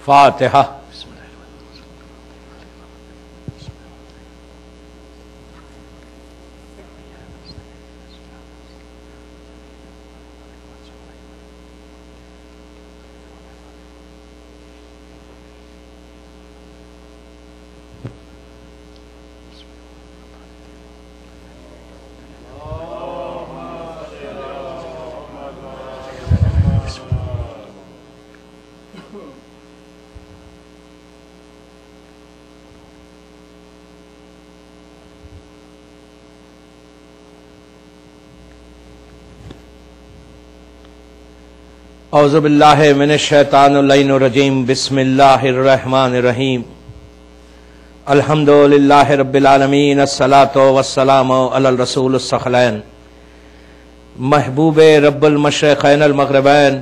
فاتحہ۔ اعوذ باللہ من الشیطان اللعین الرجیم، بسم اللہ الرحمن الرحیم، الحمد للہ رب العالمین، الصلاۃ والسلام علی الرسول الثقلین، محبوب رب المشرقین المغربین،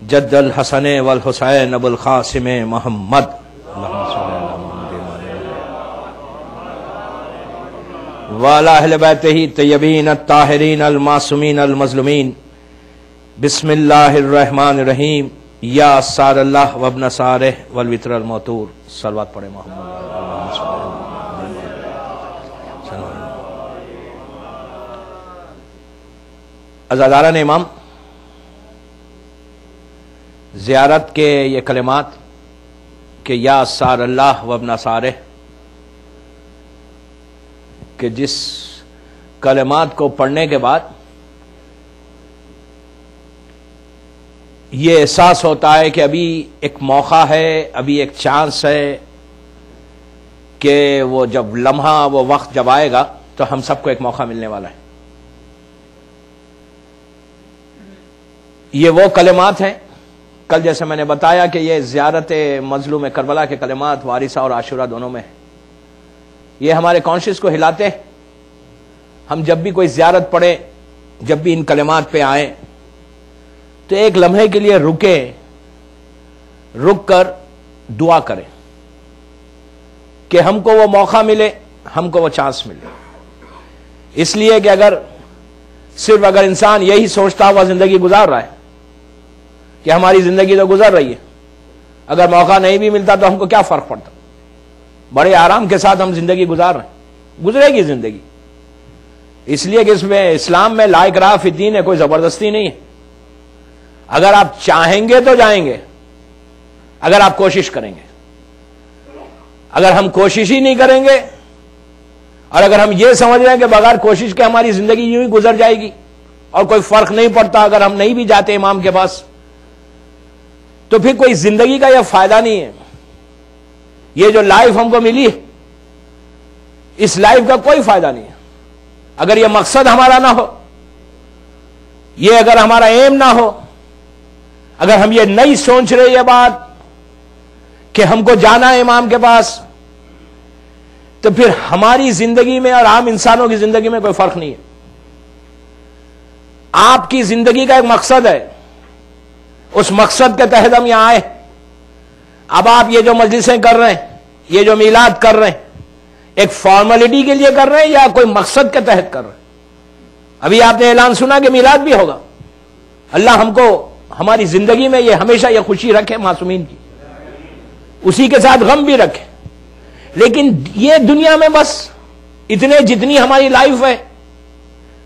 جد الحسن والحسین ابو القاسم محمد، وعلی اہل بیتہ الطیبین الطاہرین المعصومین المظلومین، بسم اللہ الرحمن الرحیم، یا سار اللہ وابن سارہ والوتر الموتور، صلوات پڑھے محمد۔ عزاداران امام، زیارت کے یہ کلمات کہ یا سار اللہ وابن سارہ، کہ جس کلمات کو پڑھنے کے بعد یہ احساس ہوتا ہے کہ ابھی ایک موقع ہے، ابھی ایک چانس ہے کہ وہ جب لمحہ، وہ وقت جب آئے گا تو ہم سب کو ایک موقع ملنے والا ہے۔ یہ وہ کلمات ہیں، کل جیسے میں نے بتایا کہ یہ زیارت مظلوم کربلا کے کلمات وارثہ اور عاشورہ دونوں میں ہیں۔ یہ ہمارے کانشیس کو ہلاتے ہیں۔ ہم جب بھی کوئی زیارت پڑھیں، جب بھی ان کلمات پہ آئیں تو ایک لمحے کے لیے رک کر دعا کریں کہ ہم کو وہ موقع ملے، ہم کو وہ چانس ملے۔ اس لیے کہ اگر انسان یہی سوچتا ہوا زندگی گزار رہا ہے کہ ہماری زندگی تو گزر رہی ہے، اگر موقع نہیں بھی ملتا تو ہم کو کیا فرق پڑتا، بڑے آرام کے ساتھ ہم زندگی گزار رہے ہیں، گزرے گی زندگی۔ اس لیے کہ اس میں اسلام میں لا اکراہ فی الدین ہے، کوئی زبردستی نہیں ہے۔ اگر آپ چاہیں گے تو جائیں گے، اگر آپ کوشش کریں گے۔ اگر ہم کوشش ہی نہیں کریں گے، اور اگر ہم یہ سمجھ رہے ہیں کہ بغیر کوشش کے ہماری زندگی یوں ہی گزر جائے گی اور کوئی فرق نہیں پڑتا اگر ہم نہیں بھی جاتے امام کے پاس، تو پھر کوئی زندگی کا یہ فائدہ نہیں ہے۔ یہ جو لائف ہم کو ملی ہے، اس لائف کا کوئی فائدہ نہیں ہے اگر یہ مقصد ہمارا نہ ہو، یہ اگر ہمارا ایم نہ ہو، اگر ہم یہ نہیں سوچ رہے یہ بات کہ ہم کو جانا ہے امام کے پاس، تو پھر ہماری زندگی میں اور عام انسانوں کی زندگی میں کوئی فرق نہیں ہے۔ آپ کی زندگی کا ایک مقصد ہے، اس مقصد کے تحت ہم یہاں آئے۔ اب آپ یہ جو مجلسیں کر رہے ہیں، یہ جو میلاد کر رہے ہیں، ایک فارمیلٹی کے لیے کر رہے ہیں یا کوئی مقصد کے تحت کر رہے ہیں؟ ابھی آپ نے اعلان سنا کہ میلاد بھی ہوگا۔ اللہ ہم کو ہماری زندگی میں یہ ہمیشہ یہ خوشی رکھے معصومین کی، اسی کے ساتھ غم بھی رکھے۔ لیکن یہ دنیا میں بس اتنے جتنی ہماری لائف ہے،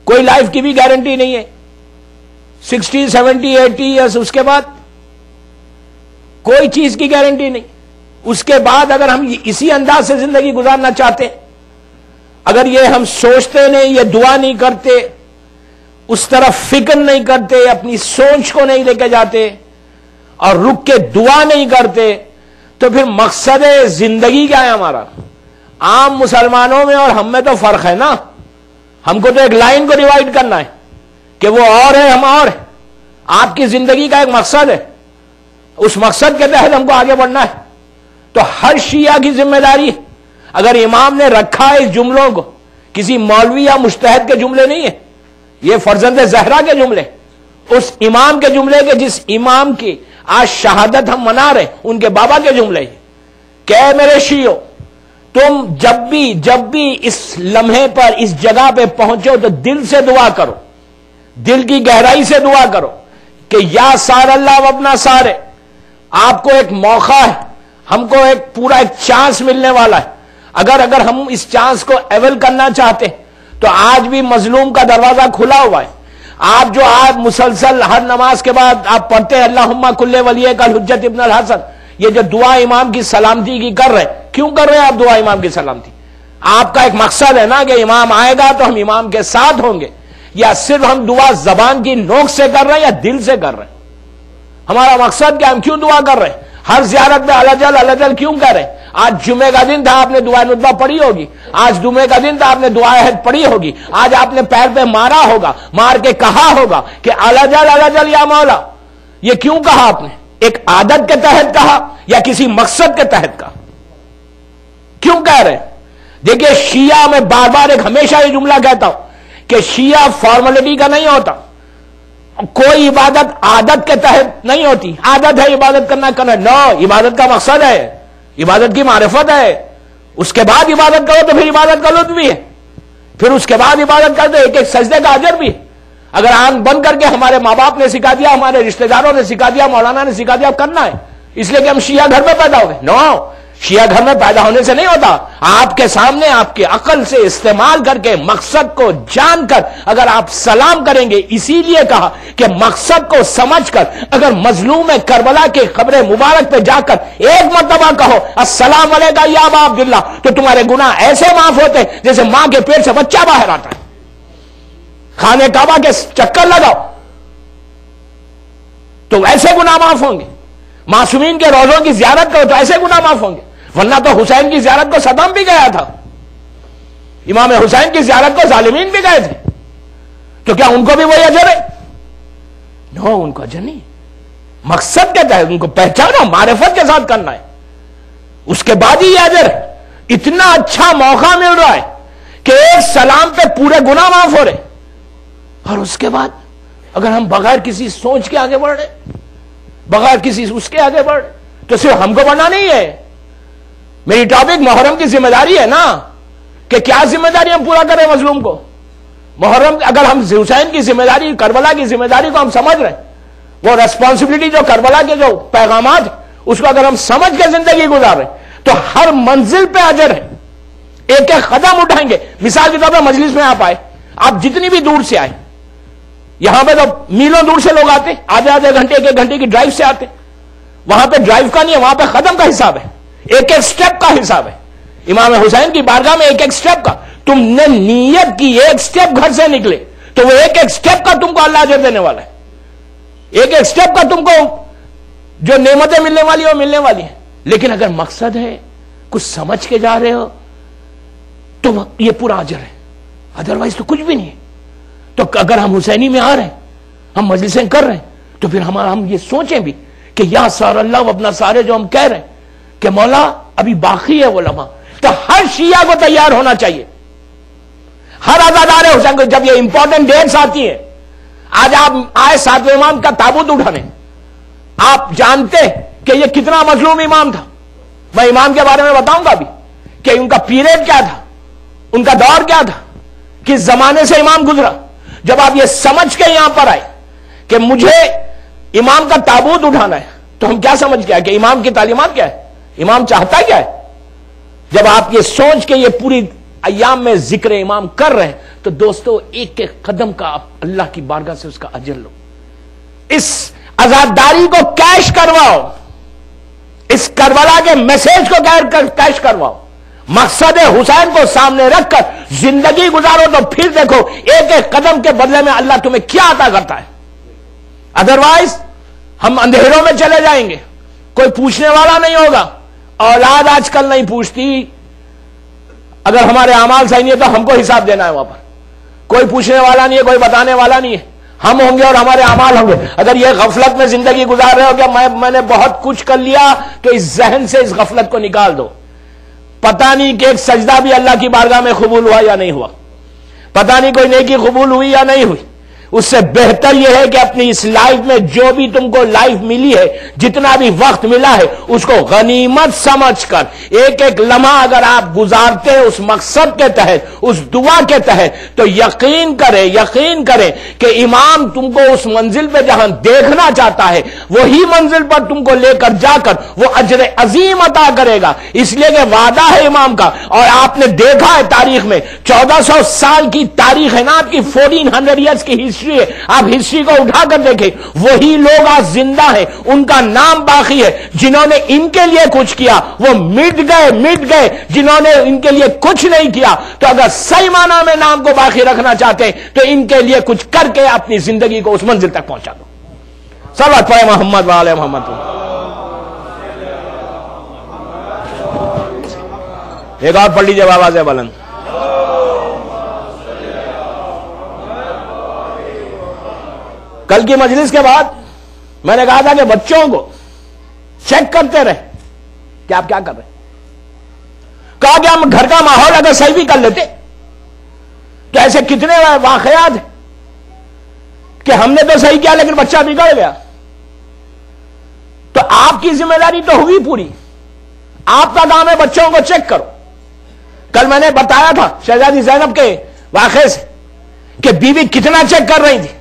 کوئی لائف کی بھی گارنٹی نہیں ہے۔ 60 70 80 ایئرس، اس کے بعد کوئی چیز کی گارنٹی نہیں۔ اس کے بعد اگر ہم اسی انداز سے زندگی گزارنا چاہتے، اگر یہ ہم سوچتے نہیں، یہ دعا نہیں کرتے، اس طرف فکر نہیں کرتے، اپنی سوچ کو نہیں لے کے جاتے اور رک کے دعا نہیں کرتے، تو پھر مقصد زندگی کیا ہے ہمارا؟ عام مسلمانوں میں اور ہم میں تو فرق ہے نا۔ ہم کو تو ایک لائن کو ڈیوائڈ کرنا ہے کہ وہ اور ہے، ہم اور ہیں۔ آپ کی زندگی کا ایک مقصد ہے، اس مقصد کے تحت ہم کو آگے بڑھنا ہے۔ تو ہر شیعہ کی ذمہ داری ہے، اگر امام نے رکھا ہے اس جملوں کو، کسی مولوی یا مجتہد کے جملے نہیں ہے، یہ فرزند زہرا کے جملے، اس امام کے جملے کے جس امام کی آج شہادت ہم منا رہے ان کے بابا کے جملے کہ اے میرے شیعو، تم جب بھی اس لمحے پر اس جگہ پہ پہنچو تو دل سے دعا کرو، دل کی گہرائی سے دعا کرو کہ یا سار اللہ و اپنا سارے، آپ کو ایک موقع ہے ہم کو ایک پورا ایک چانس ملنے والا ہے. اگر ہم اس چانس کو ایویل کرنا چاہتے ہیں تو آج بھی مظلوم کا دروازہ کھلا ہوا ہے. آپ جو آج مسلسل ہر نماز کے بعد آپ پڑھتے ہیں اللہم کل ولیک الحجت ابن الحسن، یہ جو دعا امام کی سلامتی کی کر رہے ہیں، کیوں کر رہے ہیں آپ دعا امام کی سلامتی؟ آپ کا ایک مقصد ہے نا کہ امام آئے گا تو ہم امام کے ساتھ ہوں گے، یا صرف ہم دعا زبان کی نوک سے کر رہے ہیں یا دل سے کر رہے ہیں؟ ہمارا مقصد کیا؟ ہم کیوں دعا کر رہے ہیں؟ ہر زیارت میں الجل کیوں کر رہے ہیں؟ آج جمعے کا دن تھا، آپ نے دعا ندبہ پڑھی ہوگی. آج جمعے کا دن تھا، آپ نے دعا عہد پڑھی ہوگی. آج آپ نے پیر پہ مارا ہوگا، مار کے کہا ہوگا کہ الجل یا مولا. یہ کیوں کہا آپ نے؟ ایک عادت کے تحت کہا یا کسی مقصد کے تحت کہا؟ کیوں کہہ رہے ہیں؟ دیکھیے شیعہ میں بار بار ایک ہمیشہ یہ جملہ کہتا ہوں کہ شیعہ فارملٹی کا نہیں ہوتا. کوئی عبادت عادت کے تحت نہیں ہوتی. عادت ہے عبادت کرنا نو، عبادت کا مقصد ہے، عبادت کی معرفت ہے. اس کے بعد عبادت کرو تو پھر عبادت کا لطف بھی ہے، پھر اس کے بعد عبادت کرو تو ایک ایک سجدے کا اجر بھی ہے. اگر آنکھ بند کر کے ہمارے ماں باپ نے سکھا دیا، ہمارے رشتہ داروں نے سکھا دیا، مولانا نے سکھا دیا کرنا ہے اس لیے کہ ہم شیعہ گھر میں پیدا ہو گئے، نو، شیعہ گھر میں پیدا ہونے سے نہیں ہوتا. آپ کے سامنے آپ کے عقل سے استعمال کر کے مقصد کو جان کر اگر آپ سلام کریں گے، اسی لیے کہا کہ مقصد کو سمجھ کر اگر مظلوم کربلا کے قبر مبارک پہ جا کر ایک مرتبہ کہو السلام علیکم یا ابا عبداللہ، تو تمہارے گناہ ایسے معاف ہوتے جیسے ماں کے پیٹ سے بچہ باہر آتا ہے. خانہ کعبہ کے چکر لگاؤ تو ایسے گناہ معاف ہوں گے. معصومین کے روزوں کی زیارت کرو تو ایسے گناہ معاف ہوں گے. ورنہ تو حسین کی زیارت کو صدام بھی گیا تھا، امام حسین کی زیارت کو ظالمین بھی گئے تھے، تو کیا ان کو بھی وہی اجر ہے؟ نو، ان کو اجر نہیں. مقصد کہتا ہے ان کو پہچانا، معرفت کے ساتھ کرنا ہے، اس کے بعد ہی یہ اجر ہے. اتنا اچھا موقع مل رہا ہے کہ ایک سلام پہ پورے گناہ معاف ہو رہے، اور اس کے بعد اگر ہم بغیر کسی سوچ کے آگے بڑھ رہے، بغیر کسی اس کے آگے بڑھ رہے، تو صرف ہم کو بڑھنا نہیں ہے. میری ٹاپک محرم کی ذمہ داری ہے نا، کہ کیا ذمہ داری ہم پورا کریں مظلوم کو. محرم اگر ہم حسین کی ذمہ داری، کربلا کی ذمہ داری کو ہم سمجھ رہے ہیں، وہ ریسپانسبلٹی جو کربلا کے جو پیغامات اس کو اگر ہم سمجھ کے زندگی گزار رہے ہیں تو ہر منزل پہ اجر ہے. ایک ایک قدم اٹھائیں گے. مثال کے طور پہ مجلس میں آپ آئے، آپ جتنی بھی دور سے آئے، یہاں پہ تو میلوں دور سے لوگ آتے، آدھے گھنٹے ایک گھنٹے کی ڈرائیو سے آتے. وہاں پہ ڈرائیو کا نہیں ہے، وہاں پہ قدم کا حساب ہے، ایک ایک سٹیپ کا حساب ہے. امام حسین کی بارگاہ میں ایک ایک سٹیپ کا، تم نے نیت کی ایک سٹیپ گھر سے نکلے تو وہ ایک ایک سٹیپ کا تم کو اللہ اجر دینے والا ہے. ایک ایک سٹیپ کا تم کو جو نعمتیں ملنے والی ہیں وہ ملنے والی ہیں. لیکن اگر مقصد ہے، کچھ سمجھ کے جا رہے ہو تو یہ پورا اجر ہے، ادروائز تو کچھ بھی نہیں ہے. تو اگر ہم حسینی میں آ رہے ہیں، ہم مجلسیں کر رہے ہیں، تو پھر ہم یہ سوچیں بھی کہ یا سار اللہ اپنا سارے جو ہم کہہ رہے ہیں کہ مولا ابھی باقی ہے علماء، تو ہر شیعہ کو تیار ہونا چاہیے، ہر عزادار حسین کو. جب یہ امپورٹنٹ ڈیٹس آتی ہیں، آج آپ آئے ساتویں امام کا تابوت اٹھانے، آپ جانتے کہ یہ کتنا مظلوم امام تھا. میں امام کے بارے میں بتاؤں گا ابھی کہ ان کا پیریڈ کیا تھا، ان کا دور کیا تھا، کس زمانے سے امام گزرا. جب آپ یہ سمجھ کے یہاں پر آئے کہ مجھے امام کا تابوت اٹھانا ہے، تو ہم کیا سمجھ گیا کہ امام کی تعلیمات کیا ہے، امام چاہتا کیا ہے. جب آپ یہ سوچ کے یہ پوری ایام میں ذکر امام کر رہے ہیں تو دوستو ایک ایک قدم کا آپ اللہ کی بارگاہ سے اس کا اجر لو. اس آزاداری کو کیش کرواؤ، اس کربلا کے میسج کو کیش کرواؤ. مقصد حسین کو سامنے رکھ کر زندگی گزارو تو پھر دیکھو ایک ایک قدم کے بدلے میں اللہ تمہیں کیا عطا کرتا ہے. ادروائز ہم اندھیروں میں چلے جائیں گے، کوئی پوچھنے والا نہیں ہوگا. اولاد آج کل نہیں پوچھتی، اگر ہمارے اعمال صحیح نہیں ہے تو ہم کو حساب دینا ہے وہاں پر. کوئی پوچھنے والا نہیں ہے، کوئی بتانے والا نہیں ہے. ہم ہوں گے اور ہمارے اعمال ہوں گے. اگر یہ غفلت میں زندگی گزار رہے ہو کہ میں نے بہت کچھ کر لیا، تو اس ذہن سے اس غفلت کو نکال دو. پتہ نہیں کہ ایک سجدہ بھی اللہ کی بارگاہ میں قبول ہوا یا نہیں ہوا، پتہ نہیں کوئی نیکی قبول ہوئی یا نہیں ہوئی. اس سے بہتر یہ ہے کہ اپنی اس لائف میں جو بھی تم کو لائف ملی ہے، جتنا بھی وقت ملا ہے، اس کو غنیمت سمجھ کر ایک ایک لمحہ اگر آپ گزارتے ہیں اس مقصد کے تحت، اس دعا کے تحت، تو یقین کریں کہ امام تم کو اس منزل پہ جہاں دیکھنا چاہتا ہے وہی منزل پر تم کو لے کر جا کر وہ اجر عظیم عطا کرے گا، اس لیے کہ وعدہ ہے امام کا۔ اور آپ نے دیکھا ہے تاریخ میں 1400 سال کی تاریخ ہے نا آپ کی، 1400 ایئرز کی ہسٹری ہے، آپ ہسٹری کو اٹھا کر دیکھیں، وہی لوگ آج زندہ ہیں، ان کا نام باقی ہے، جنہوں نے ان کے لیے کچھ کیا وہ مٹ گئے، جنہوں نے ان کے لیے کچھ نہیں کیا۔ تو اگر صحیح معنی میں نام کو باقی رکھنا چاہتے ہیں تو ان کے لیے کچھ کر کے اپنی زندگی کو اس منزل تک پہنچا دو۔ صلوات پڑھیں محمد وعلی محمد۔ ایک اور پڑھ لیجیے آواز بلند۔ کل کی مجلس کے بعد میں نے کہا تھا کہ بچوں کو چیک کرتے رہے کہ آپ کیا کر رہے ہیں۔ کہا کہ ہم گھر کا ماحول اگر صحیح بھی کر لیتے تو ایسے کتنے واقعات ہیں کہ ہم نے تو صحیح کیا لیکن بچہ بگڑ گیا۔ تو آپ کی ذمہ داری تو ہوئی پوری، آپ کا کام ہے بچوں کو چیک کرو۔ کل میں نے بتایا تھا شہزادی زینب کے واقعے سے کہ بیوی کتنا چیک کر رہی تھی،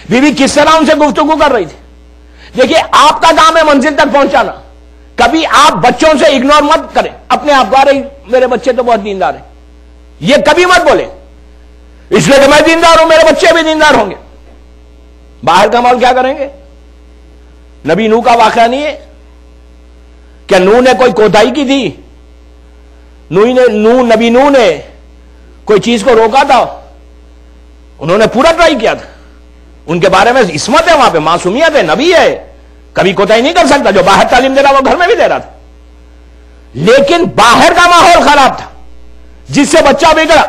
بیوی کس طرح ان سے گفتگو کر رہی تھی۔ دیکھیے آپ کا کام ہے منزل تک پہنچانا، کبھی آپ بچوں سے اگنور مت کریں اپنے آپ کو، رہی میرے بچے تو بہت دیندار ہیں، یہ کبھی مت بولیں اس لیے کہ میں دیندار ہوں میرے بچے بھی دیندار ہوں گے۔ باہر کا ماحول کیا کریں گے؟ نبی نوح کا واقعہ نہیں ہے کیا؟ نوح نے کوئی کوتاہی کی تھی؟ نبی نوح نے کوئی چیز کو روکا تھا؟ انہوں نے پورا ٹرائی کیا تھا، ان کے بارے میں عصمت ہے، وہاں پہ معصومیت ہے، نبی ہے، کبھی کوتاہی نہیں کر سکتا۔ جو باہر تعلیم دے رہا وہ گھر میں بھی دے رہا تھا، لیکن باہر کا ماحول خراب تھا جس سے بچہ بگڑا۔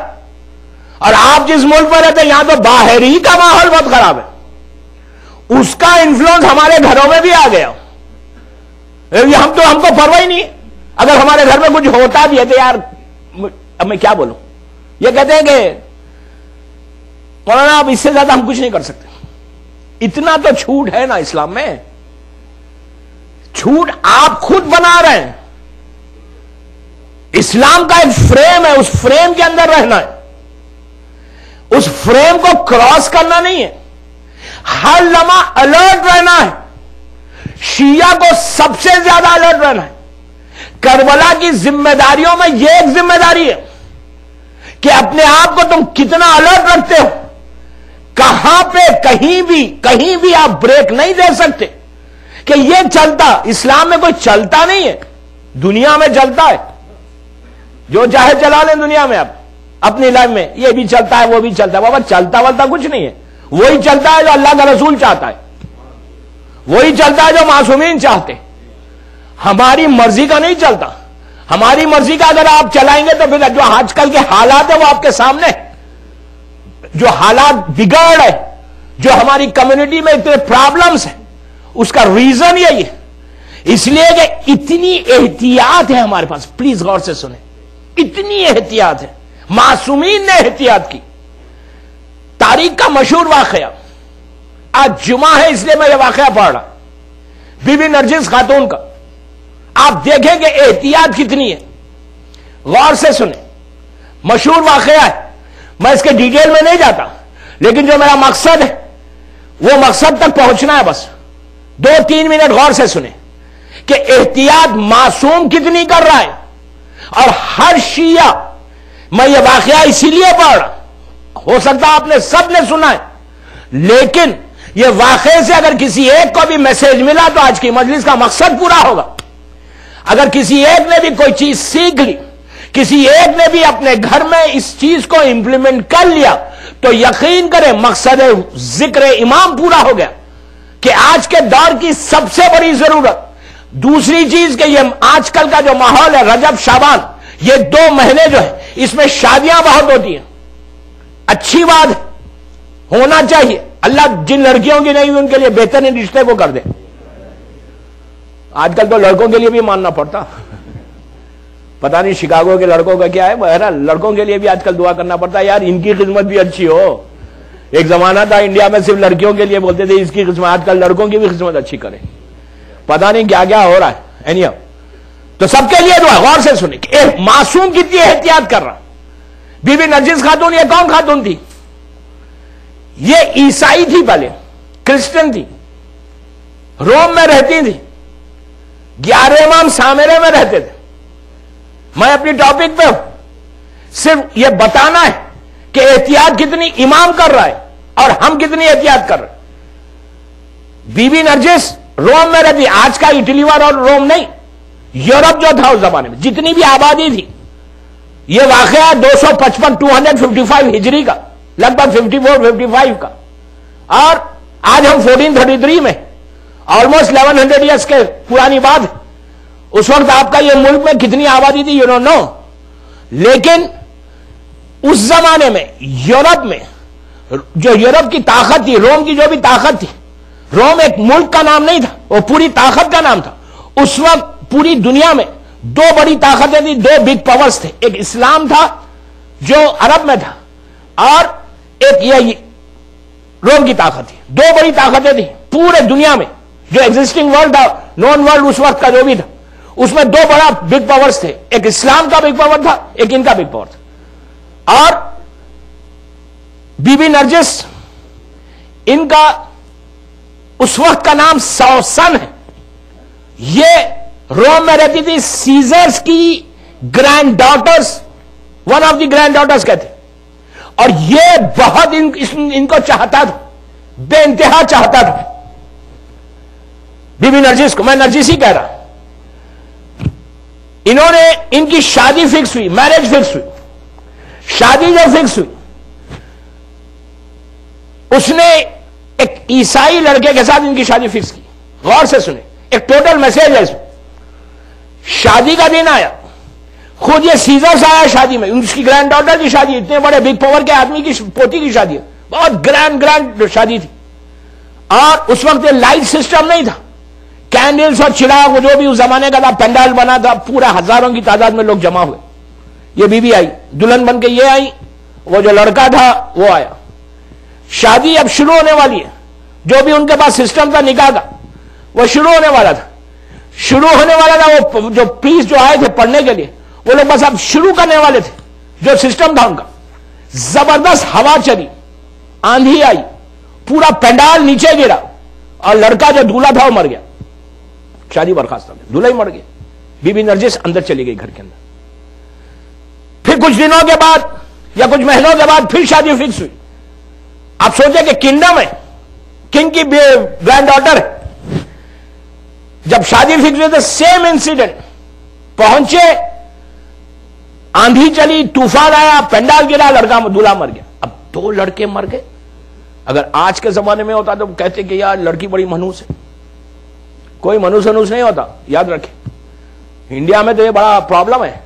اور آپ جس ملک میں رہتے ہیں یہاں تو باہر ہی کا ماحول بہت خراب ہے، اس کا انفلوئنس ہمارے گھروں میں بھی آ گیا۔ ہم کو پرواہ ہی نہیں، اگر ہمارے گھر میں کچھ ہوتا بھی ہے تو یار اب میں کیا بولوں، یہ کہتے ہیں کہ مولانا اب اس سے زیادہ ہم کچھ نہیں کر سکتے۔ اتنا تو چھوٹ ہے نا اسلام میں، چھوٹ آپ خود بنا رہے ہیں۔ اسلام کا ایک فریم ہے، اس فریم کے اندر رہنا ہے، اس فریم کو کراس کرنا نہیں ہے، ہر لمحہ الرٹ رہنا ہے۔ شیعہ کو سب سے زیادہ الرٹ رہنا ہے۔ کربلا کی ذمہ داریوں میں یہ ایک ذمہ داری ہے کہ اپنے آپ کو تم کتنا الرٹ رکھتے ہو، کہاں پہ کہیں بھی آپ بریک نہیں دے سکتے کہ یہ چلتا۔ اسلام میں کوئی چلتا نہیں ہے، دنیا میں چلتا ہے، جو چاہے چلا لیں دنیا میں آپ اپنی لائف میں، یہ بھی چلتا ہے وہ بھی چلتا ہے، بابا چلتا ولتا کچھ نہیں ہے، وہی چلتا ہے جو اللہ کا رسول چاہتا ہے، وہی چلتا ہے جو معصومین چاہتے۔ ہماری مرضی کا نہیں چلتا، ہماری مرضی کا اگر آپ چلائیں گے تو پھر جو آج کل کے حالات ہیں وہ آپ کے سامنے، جو حالات بگڑ رہے، جو ہماری کمیونٹی میں اتنے پرابلمز ہیں، اس کا ریزن یہی ہے، اس لیے کہ اتنی احتیاط ہے ہمارے پاس۔ پلیز غور سے سنیں، اتنی احتیاط ہے، معصومین نے احتیاط کی۔ تاریخ کا مشہور واقعہ، آج جمعہ ہے اس لیے میں یہ واقعہ پڑھ رہا، بی بی نرجس خاتون کا۔ آپ دیکھیں کہ احتیاط کتنی ہے، غور سے سنیں، مشہور واقعہ ہے، میں اس کے ڈیٹیل میں نہیں جاتا، لیکن جو میرا مقصد ہے وہ مقصد تک پہنچنا ہے، بس 2-3 منٹ غور سے سنیں کہ احتیاط معصوم کتنی کر رہا ہے۔ اور ہر شیعہ، میں یہ واقعہ اسی لیے پڑھ رہا، ہو سکتا آپ نے سب نے سنا ہے، لیکن یہ واقعے سے اگر کسی ایک کو بھی میسج ملا تو آج کی مجلس کا مقصد پورا ہوگا۔ اگر کسی ایک نے بھی کوئی چیز سیکھ لی، کسی ایک نے بھی اپنے گھر میں اس چیز کو امپلیمنٹ کر لیا تو یقین کریں مقصد ذکر امام پورا ہو گیا۔ کہ آج کے دور کی سب سے بڑی ضرورت، دوسری چیز کہ یہ آج کل کا جو ماحول ہے، رجب شعبان، یہ 2 مہینے جو ہے اس میں شادیاں بہت ہوتی ہیں، اچھی بات ہے، ہونا چاہیے، اللہ جن لڑکیوں کی نہیں ہوئی ان کے لیے بہترین رشتے کو کر دے۔ آج کل تو لڑکوں کے لیے بھی ماننا پڑتا، پتہ نہیں شکاگو کے لڑکوں کا کیا ہے، بہرحال لڑکوں کے لیے بھی آج کل دعا کرنا پڑتا ہے، یار ان کی خدمت بھی اچھی ہو، ایک زمانہ تھا انڈیا میں صرف لڑکیوں کے لیے بولتے تھے اس کی قسمت، آج کل لڑکوں کی بھی قسمت اچھی کرے. پتہ نہیں کیا کیا ہو رہا ہے. اینی تو سب کے لیے دعا. غور سے سنیں کہ ایک معصوم کتنی احتیاط کر رہا. بی بی نرجس خاتون یہ کون خاتون تھی؟ یہ عیسائی تھی، پہلے کرسچن تھی، روم میں رہتی تھی، 11 امام سامرے میں رہتے تھے. میں اپنی ٹاپک پہ ہوں، صرف یہ بتانا ہے کہ احتیاط کتنی امام کر رہا ہے اور ہم کتنی احتیاط کر رہے ہیں. بی بی نرجس روم میں رہتی. آج کا اٹلی اور روم نہیں، یورپ جو تھا اس زمانے میں جتنی بھی آبادی تھی. یہ واقعہ 255 ہجری کا، لگ بھگ 54-55 کا، اور آج ہم 1433 میں، آلموسٹ 1100 ایئرس کے پرانی بات ہے. اس وقت آپ کا یہ ملک میں کتنی آبادی تھی یو ڈونٹ نو. لیکن اس زمانے میں یورپ میں جو یورپ کی طاقت تھی، روم کی جو بھی طاقت تھی، روم ایک ملک کا نام نہیں تھا، وہ پوری طاقت کا نام تھا. اس وقت پوری دنیا میں 2 بڑی طاقتیں تھیں، 2 بگ پاورز تھے. ایک اسلام تھا جو عرب میں تھا، اور ایک یہ روم کی طاقت تھی. 2 بڑی طاقتیں تھیں پورے دنیا میں. جو ایگزسٹنگ ورلڈ تھا، نون ورلڈ اس وقت کا جو بھی تھا، اس میں 2 بڑا بگ پاورز تھے. ایک اسلام کا بگ پاور تھا، ایک ان کا بگ پاور تھا. اور بی بی نرجس ان کا اس وقت کا نام سوسن ہے. یہ روم میں رہتی تھی. سیزرز کی grand daughters, one of the grand daughters کہتے. اور یہ بہت ان کو چاہتا تھا، بے انتہا چاہتا تھا بی بی نرجس کو. میں نرجس ہی کہہ رہا. انہوں نے، ان کی شادی فکس ہوئی، میرج فکس ہوئی. شادی جو فکس ہوئی، اس نے ایک عیسائی لڑکے کے ساتھ ان کی شادی فکس کی. غور سے سنیں، ایک ٹوٹل میسج ہے اس میں. شادی کا دن آیا، خود یہ سیزرز آیا شادی میں. اس کی گرینڈ ڈاٹر کی شادی، اتنے بڑے بگ پاور کے آدمی کی پوتی کی شادی ہے، بہت گرینڈ شادی تھی. اور اس وقت یہ لائٹ سسٹم نہیں تھا، کینڈلز اور چراغ جو بھی اس زمانے کا تھا، پینڈال بنا تھا، پورا ہزاروں کی تعداد میں لوگ جمع ہوئے. یہ بیوی آئی، دلہن بن کے یہ آئی، وہ جو لڑکا تھا وہ آیا. شادی اب شروع ہونے والی ہے. جو بھی ان کے پاس سسٹم تھا نکاح کا، وہ شروع ہونے والا تھا. وہ جو پریسٹ جو آئے تھے پڑھنے کے لیے، وہ لوگ بس اب شروع کرنے والے تھے. جو سسٹم تھا ان کا، زبردست ہوا چلی، آندھی آئی، پورا پینڈال نیچے گرا، اور لڑکا جو دولہا تھا وہ مر گیا. شادی برخاست ہو گئی، دولہا ہی مر گیا. بی بی نرجس اندر چلی گئی گھر کے اندر. پھر کچھ دنوں کے بعد یا کچھ مہینوں کے بعد پھر شادی فکس ہوئی. آپ سوچیں کہ کنگڈم ہے، کنگ کی گرینڈ ڈاٹر ہے. جب شادی فکس ہوئی تو سیم انسیڈنٹ. پہنچے، آندھی چلی، طوفان آیا، پینڈال گرا، لڑکا دولہا مر گیا. اب 2 لڑکے مر گئے. اگر آج کے زمانے میں ہوتا تو کہتے کہ یار لڑکی بڑی منحوس ہے. کوئی منحوس نہیں ہوتا، یاد رکھیں. انڈیا میں تو یہ بڑا پرابلم ہے.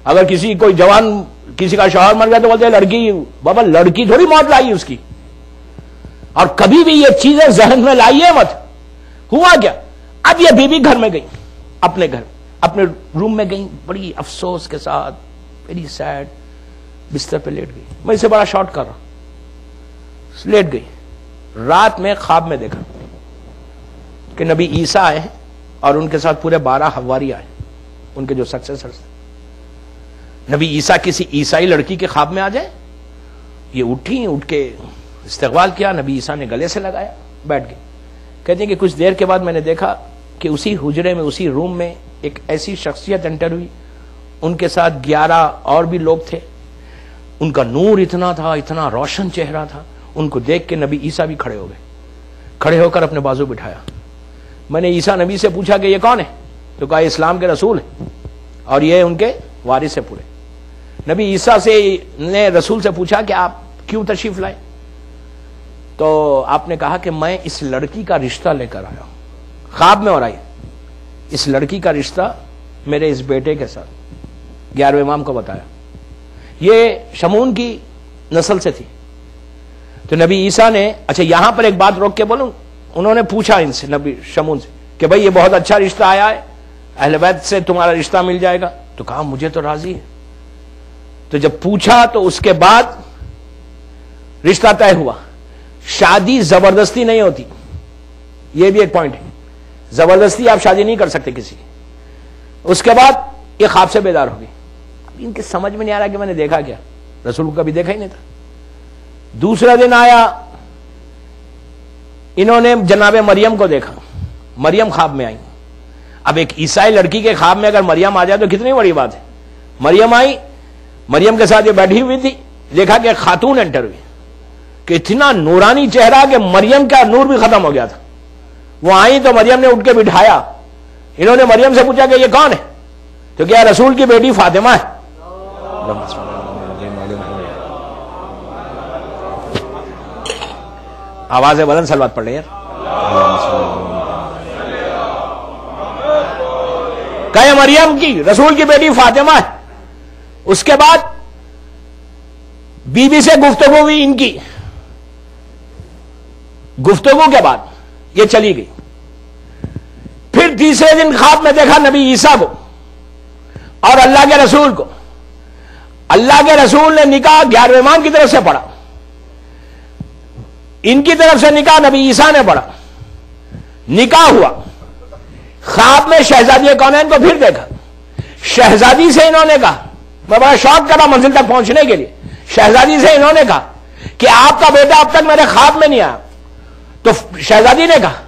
اگر کوئی جوان کسی کا شوہر مر گیا تو بولتے ہیں لڑکی، بابا لڑکی تھوڑی موت لائی اس کی. اور کبھی بھی یہ چیزیں ذہن میں لائیے مت. ہوا کیا؟ اب یہ بیوی گھر میں گئی، اپنے گھر، اپنے روم میں گئی، بڑی افسوس کے ساتھ، ویری سیڈ، بستر پہ لیٹ گئی. میں اسے بڑا شارٹ کر رہا ہوں. لیٹ گئی. رات میں خواب میں دیکھا کہ نبی عیسیٰ آئے ہیں اور ان کے ساتھ پورے 12 حواری آئے، ان کے جو سکسیسرز. نبی عیسیٰ کسی عیسائی لڑکی کے خواب میں آ جائے. یہ اٹھی، اٹھ کے استقبال کیا. نبی عیسیٰ نے گلے سے لگایا، بیٹھ گئے. کہتے ہیں کہ کچھ دیر کے بعد میں نے دیکھا کہ اسی حجرے میں، اسی روم میں ایک ایسی شخصیت انٹر ہوئی. ان کے ساتھ 11 اور بھی لوگ تھے. ان کا نور اتنا تھا، اتنا روشن چہرہ تھا. ان کو دیکھ کے نبی عیسیٰ بھی کھڑے ہو گئے. کھڑے ہو کر اپنے بازو بٹھایا. میں نے عیسیٰ نبی سے پوچھا کہ یہ کون ہے؟ تو کہا اسلام کے رسول ہیں اور یہ ان کے وارث ہیں پورے. نبی عیسیٰ نے رسول سے پوچھا کہ آپ کیوں تشریف لائے؟ تو آپ نے کہا کہ میں اس لڑکی کا رشتہ لے کر آیا ہوں. خواب میں ہو رہا ہے. اس لڑکی کا رشتہ میرے اس بیٹے کے ساتھ. 11ویں امام کو بتایا. یہ شمون کی نسل سے تھی. تو نبی عیسیٰ نے، اچھا یہاں پر ایک بات روک کے بولوں، انہوں نے پوچھا ان سے، نبی شمون سے، کہ بھئی یہ بہت اچھا رشتہ آیا ہے، اہل بیت سے تمہارا رشتہ مل جائے گا. تو کہا مجھے تو راضی ہے. تو جب پوچھا تو اس کے بعد رشتہ طے ہوا. شادی زبردستی نہیں ہوتی، یہ بھی ایک پوائنٹ ہے. زبردستی آپ شادی نہیں کر سکتے کسی کی. اس کے بعد یہ خواب سے بیدار ہوگی. ان کے سمجھ میں نہیں آ رہا کہ میں نے دیکھا کیا، رسول کو کبھی دیکھا ہی نہیں تھا. دوسرا دن آیا، انہوں نے جناب مریم کو دیکھا. مریم خواب میں آئی. اب ایک عیسائی لڑکی کے خواب میں اگر مریم آ جائے تو کتنی بڑی بات ہے. مریم آئی، مریم کے ساتھ یہ بیٹھی ہوئی تھی. دیکھا کہ ایک خاتون انٹر ہوئی کہ اتنا نورانی چہرہ کہ مریم کا نور بھی ختم ہو گیا تھا. وہ آئی تو مریم نے اٹھ کے بٹھایا. انہوں نے مریم سے پوچھا کہ یہ کون ہے؟ تو کیا رسول کی بیٹی فاطمہ ہے. آواز بلند صلوات پڑھ لیں یار. کہ مریم کی رسول کی بیٹی فاطمہ ہے. اس کے بعد بی بی سے گفتگو ہوئی. ان کی گفتگو کے بعد یہ چلی گئی. پھر تیسرے دن خواب میں دیکھا نبی عیسیٰ کو اور اللہ کے رسول کو. اللہ کے رسول نے نکاح 11ویں امام کی طرف سے پڑھا، ان کی طرف سے نکاح نبی عیسیٰ نے پڑھا. نکاح ہوا. خواب میں شہزادی کونین کو پھر دیکھا. شہزادی سے انہوں نے کہا، میں بڑا شوق کرا منزل تک پہنچنے کے لیے. شہزادی سے انہوں نے کہا کہ آپ کا بیٹا اب تک میرے خواب میں نہیں آیا. تو شہزادی نے کہا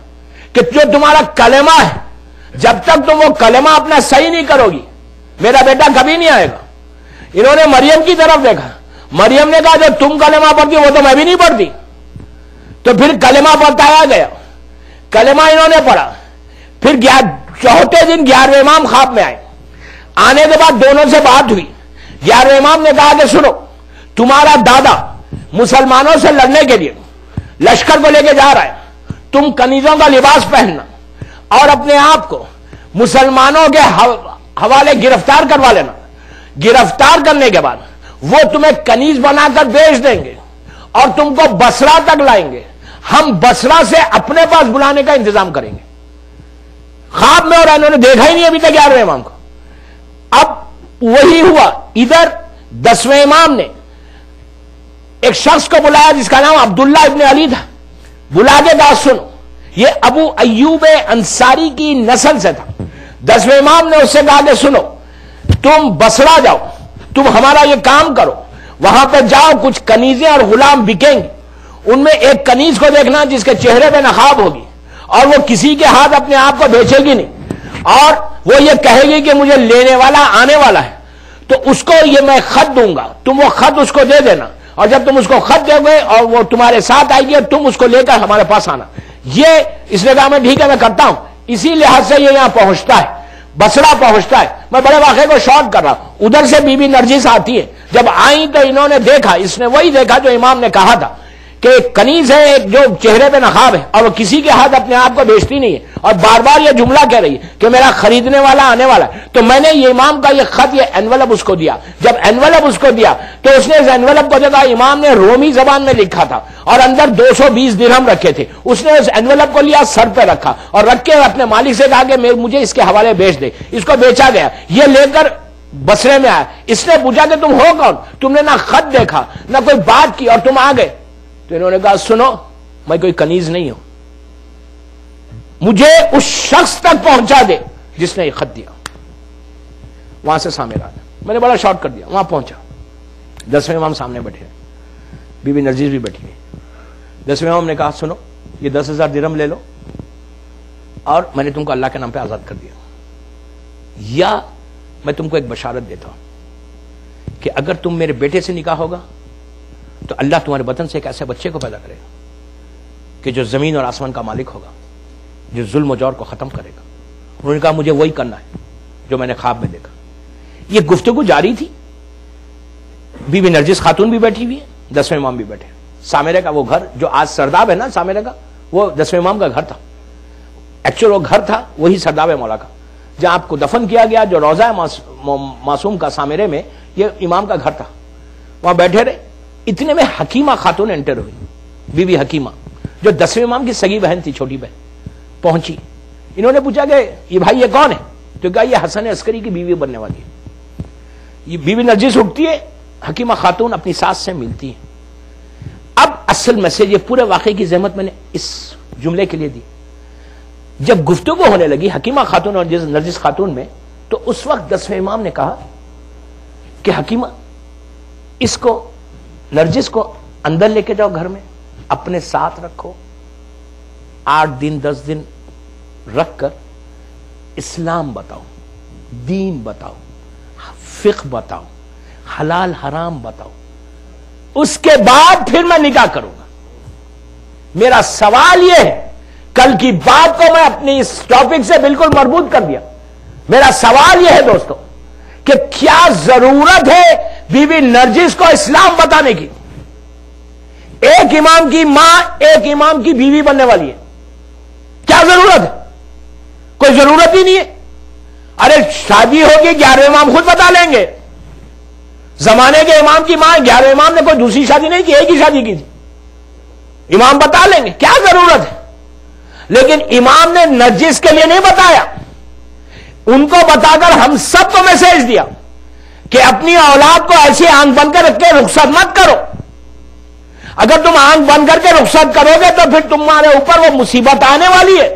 کہ جو تمہارا کلمہ ہے، جب تک تم وہ کلمہ اپنا صحیح نہیں کرو گی میرا بیٹا کبھی نہیں آئے گا. انہوں نے مریم کی طرف دیکھا. مریم نے کہا جو تم کلمہ پڑھتی وہ تو میں بھی نہیں پڑھتی. تو پھر کلمہ بتایا گیا. کلمہ انہوں نے پڑھا. پھر چوتھے دن 11ویں امام خواب میں آئے. آنے کے بعد دونوں سے بات ہوئی. 11ویں امام نے کہا کہ سنو، تمہارا دادا مسلمانوں سے لڑنے کے لیے لشکر کو لے کے جا رہا ہے. تم کنیزوں کا لباس پہننا اور اپنے آپ کو مسلمانوں کے حوالے گرفتار کروا لینا. گرفتار کرنے کے بعد وہ تمہیں کنیز بنا کر بیچ دیں گے اور تم کو بصرہ تک لائیں گے. ہم بصرہ سے اپنے پاس بلانے کا انتظام کریں گے. خواب میں، اور انہوں نے دیکھا ہی نہیں ابھی تک 11ویں امام کو. اب وہی ہوا. ادھر 10ویں امام نے ایک شخص کو بلایا جس کا نام عبداللہ ابن علی تھا. بلا کے بات سنو، یہ ابو ایوب انصاری کی نسل سے تھا. 10ویں امام نے اس سے کہا کہ سنو، تم بصرہ جاؤ، تم ہمارا یہ کام کرو، وہاں پہ جاؤ، کچھ کنیزیں اور غلام بکیں گے. ان میں ایک کنیز کو دیکھنا جس کے چہرے پہ نقاب ہوگی اور وہ کسی کے ہاتھ اپنے آپ کو بیچے گی نہیں، اور وہ یہ کہے گی کہ مجھے لینے والا آنے والا ہے. تو اس کو یہ میں خط دوں گا، تم وہ خط اس کو دے دینا، اور جب تم اس کو خط دو گے اور وہ تمہارے ساتھ آئے گی اور تم اس کو لے کر ہمارے پاس آنا. یہ اس نے کہا میں ٹھیک ہے میں کرتا ہوں. اسی لحاظ سے یہ یہاں پہنچتا ہے، بصرہ پہنچتا ہے. میں بڑے واقعے کو شارٹ کر رہا ہوں. ادھر سے بی بی نرجس آتی ہے. جب آئیں تو انہوں نے دیکھا، اس نے وہی دیکھا جو امام نے کہا تھا کہ ایک کنیز ہے، ایک جو چہرے پہ نقاب ہے اور وہ کسی کے ہاتھ اپنے آپ کو بیچتی نہیں ہے، اور بار بار یہ جملہ کہہ رہی ہے کہ میرا خریدنے والا آنے والا ہے. تو میں نے یہ امام کا یہ خط، یہ انویلپ اس کو دیا. جب انویلپ اس کو دیا تو اس نے اس انویلپ کو دیکھا، امام نے رومی زبان میں لکھا تھا اور اندر 220 درہم رکھے تھے. اس نے اس انویلپ کو لیا، سر پہ رکھا اور رکھ کے اپنے مالک سے کہا کہ مجھے اس کے حوالے بیچ دے. اس کو بیچا گیا. یہ لے کر بصرے میں آیا. اس نے پوچھا کہ تم ہو کون؟ تم نے نہ خط دیکھا نہ کوئی بات کی اور تم آ گئے. تو انہوں نے کہا سنو، میں کوئی کنیز نہیں ہوں، مجھے اس شخص تک پہنچا دے جس نے یہ خط دیا. وہاں سے سامنے آیا. میں نے بڑا شارٹ کر دیا. وہاں پہنچا. 10ویں امام سامنے بیٹھے، بی بی نرجس بھی بیٹھی ہے. 10ویں امام نے کہا سنو، یہ 10,000 درہم لے لو اور میں نے تم کو اللہ کے نام پہ آزاد کر دیا. یا میں تم کو ایک بشارت دیتا ہوں کہ اگر تم میرے بیٹے سے نکاح ہوگا تو اللہ تمہارے وطن سے ایک ایسے بچے کو پیدا کرے گا کہ جو زمین اور آسمان کا مالک ہوگا، جو ظلم و جور کو ختم کرے گا. انہوں نے کہا مجھے وہی کرنا ہے جو میں نے خواب میں دیکھا. یہ گفتگو جاری تھی. بی بی نرجس خاتون بھی بیٹھی ہوئی ہے، 10ویں امام بھی بیٹھے. سامرے کا وہ گھر جو آج سرداب ہے نا، سامرے کا وہ 10ویں امام کا گھر تھا. ایکچوئل وہ گھر تھا وہی سرداب مولا کا جہاں آپ کو دفن کیا گیا، جو روضہ معصوم کا سامرے میں، یہ امام کا گھر تھا. وہاں بیٹھے رہے. اتنے میں حکیمہ خاتون انٹر ہوئی، بی بی حکیمہ جو 10ویں امام کی سگی بہن تھی، چھوٹی بہن. پہنچی. انہوں نے پوچھا کہ یہ بھائی یہ کون ہے؟ تو کہا یہ حسن عسکری کی بیوی بننے والی ہے. یہ بی بی نرجس اٹھتی ہے. حکیمہ خاتون اپنی ساس سے ملتی ہے. اب اصل میسج، یہ پورے واقعے کی زحمت میں نے اس جملے کے لیے دی. جب گفتگو ہونے لگی حکیمہ خاتون اور نرجس خاتون میں، تو اس وقت 10ویں امام نے کہا کہ حکیمہ اس کو، نرجس کو اندر لے کے جاؤ گھر میں، اپنے ساتھ رکھو، 8 دن 10 دن رکھ کر اسلام بتاؤ، دین بتاؤ، فقہ بتاؤ، حلال حرام بتاؤ، اس کے بعد پھر میں نکاح کروں گا. میرا سوال یہ ہے، کل کی بات کو میں اپنی اس ٹاپک سے بالکل مربوط کر دیا. میرا سوال یہ ہے دوستو کہ کیا ضرورت ہے بی بی نرجس کو اسلام بتانے کی؟ ایک امام کی ماں ایک امام کی بیوی بننے والی ہے، کیا ضرورت ہے؟ کوئی ضرورت ہی نہیں ہے. ارے شادی ہوگی 11 امام خود بتا لیں گے. زمانے کے امام کی ماں 11 امام نے کوئی دوسری شادی نہیں کی، ایک ہی شادی کی تھی. امام بتا لیں گے، کیا ضرورت ہے؟ لیکن امام نے نرجس کے لیے نہیں بتایا، ان کو بتا کر ہم سب کو میسج دیا کہ اپنی اولاد کو ایسی آنکھ بند کر رکھ کے رخصت مت کرو. اگر تم آنکھ بند کر کے رخصت کرو گے تو پھر تمہارے اوپر وہ مصیبت آنے والی ہے.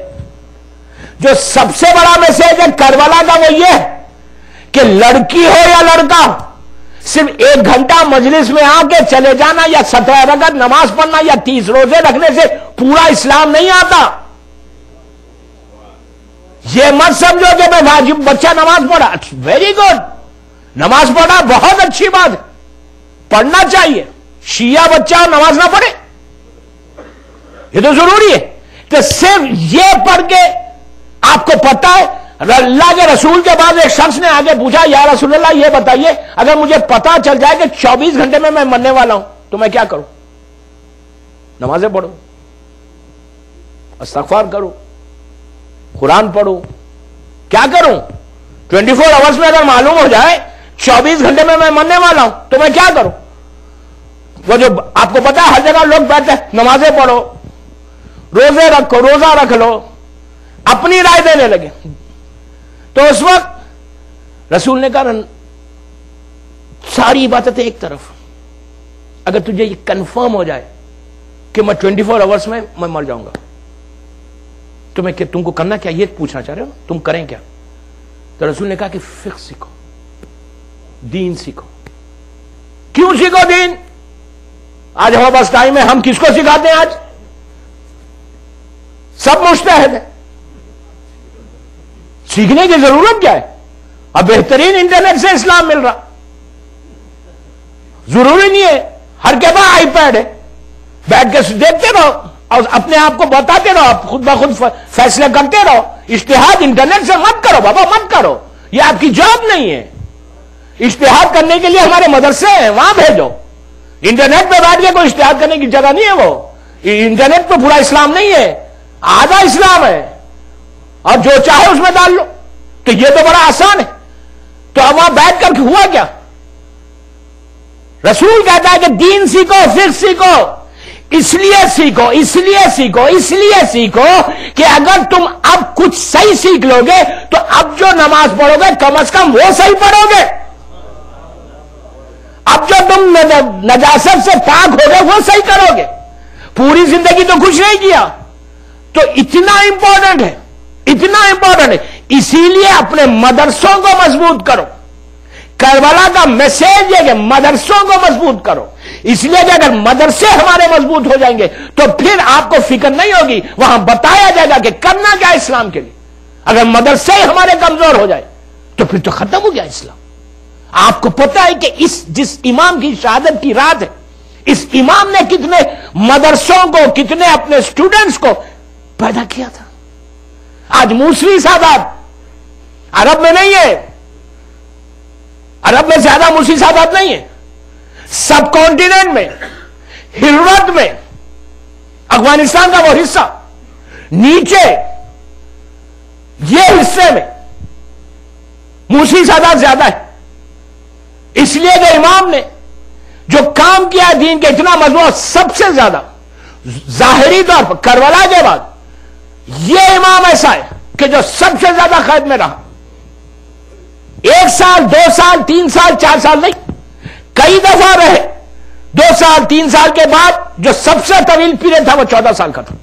جو سب سے بڑا میسج ہے کربلا کا وہ یہ ہے کہ لڑکی ہو یا لڑکا ہو، صرف 1 گھنٹہ مجلس میں آ کے چلے جانا یا 17 رکعت نماز پڑھنا یا 30 روزے رکھنے سے پورا اسلام نہیں آتا. یہ مت سمجھو کہ میں واجب بچہ نماز پڑھا، ویری گڈ، نماز پڑھا بہت اچھی بات ہے، پڑھنا چاہیے. شیعہ بچہ نماز نہ پڑھے یہ تو ضروری ہے. تو صرف یہ پڑھ کے آپ کو پتا ہے، اللہ کے رسول کے بعد ایک شخص نے آگے پوچھا، یا رسول اللہ یہ بتائیے اگر مجھے پتا چل جائے کہ 24 گھنٹے میں مرنے والا ہوں تو میں کیا کروں؟ نمازیں پڑھو، استغفار کرو، قرآن پڑھو، کیا کروں؟ 24 آورس میں اگر معلوم ہو جائے 24 گھنٹے میں مرنے والا ہوں تو میں کیا کروں؟ وہ جو آپ کو پتا ہے ہر جگہ لوگ بیٹھتے ہیں، نمازیں پڑھو، روزے رکھو، روزہ رکھ لو، اپنی رائے دینے لگے. تو اس وقت رسول نے کہا ساری عبادتیں ایک طرف، اگر تجھے یہ کنفرم ہو جائے کہ میں 24 آورس میں مر جاؤں گا تو میں تم کو کرنا کیا، یہ پوچھنا چاہ رہے ہو تم کریں کیا؟ تو رسول نے کہا کہ فقہ سیکھو، دین سیکھو. کیوں سیکھو دین؟ آج ہمارے پاس ٹائم ہے، ہم کس کو سکھاتے ہیں؟ آج سب مجتہد ہیں، سیکھنے کی ضرورت کیا ہے؟ اب بہترین انٹرنیٹ سے اسلام مل رہا، ضروری نہیں ہے ہر کے پاس آئی پیڈ ہے، بیٹھ کے دیکھتے رہو اور اپنے آپ کو بتاتے رہو، آپ خود بخود فیصلے کرتے رہو. اجتہاد انٹرنیٹ سے مت کرو بابا، مت کرو، یہ آپ کی جاب نہیں ہے. اجتہاد کرنے کے لیے ہمارے مدرسے ہیں، وہاں بھیجو. انٹرنیٹ پہ بیٹھ کے کوئی اجتہاد کرنے کی جگہ نہیں ہے. وہ انٹرنیٹ پہ پورا اسلام نہیں ہے، آدھا اسلام ہے، اور جو چاہے اس میں ڈال لو. تو یہ تو بڑا آسان ہے. تو اب وہاں بیٹھ کر ہوا کیا؟ رسول کہتا ہے کہ دین سیکھو، فقہ سیکھو. اس لیے سیکھو، اس لیے سیکھو، اس لیے سیکھو کہ اگر تم اب کچھ صحیح سیکھ لو گے تو اب جو نماز پڑھو گے کم از کم وہ صحیح پڑھو گے. اب جو تم نجاست سے پاک ہو گے وہ صحیح کرو گے. پوری زندگی تو کچھ نہیں کیا. تو اتنا امپورٹنٹ ہے، اتنا امپورٹنٹ ہے. اسی لیے اپنے مدرسوں کو مضبوط کرو. کربلا کا میسج یہ کہ مدرسوں کو مضبوط کرو. اس لیے کہ اگر مدرسے ہمارے مضبوط ہو جائیں گے تو پھر آپ کو فکر نہیں ہوگی، وہاں بتایا جائے گا کہ کرنا کیا اسلام کے لیے. اگر مدرسے ہمارے کمزور ہو جائے تو پھر تو ختم ہو گیا اسلام. آپ کو پتا ہے کہ جس امام کی شہادت کی رات ہے، اس امام نے کتنے مدرسوں کو، کتنے اپنے اسٹوڈنٹس کو پیدا کیا تھا. آج موسوی سادات عرب میں نہیں ہے، عرب میں زیادہ موسوی سادات نہیں ہے. سب کانٹیننٹ میں، ہرت میں، افغانستان کا وہ حصہ، نیچے یہ حصے میں موسوی سادات زیادہ ہے. اس لیے کہ امام نے جو کام کیا دین کے اتنا مضبوط، سب سے زیادہ ظاہری طور پر کربلا کے بعد یہ امام ایسا ہے کہ جو سب سے زیادہ قید میں رہا. 1 سال 2 سال 3 سال 4 سال نہیں، کئی دفعہ رہے. 2 سال 3 سال کے بعد جو سب سے طویل پیریڈ تھا وہ 14 سال کا تھا.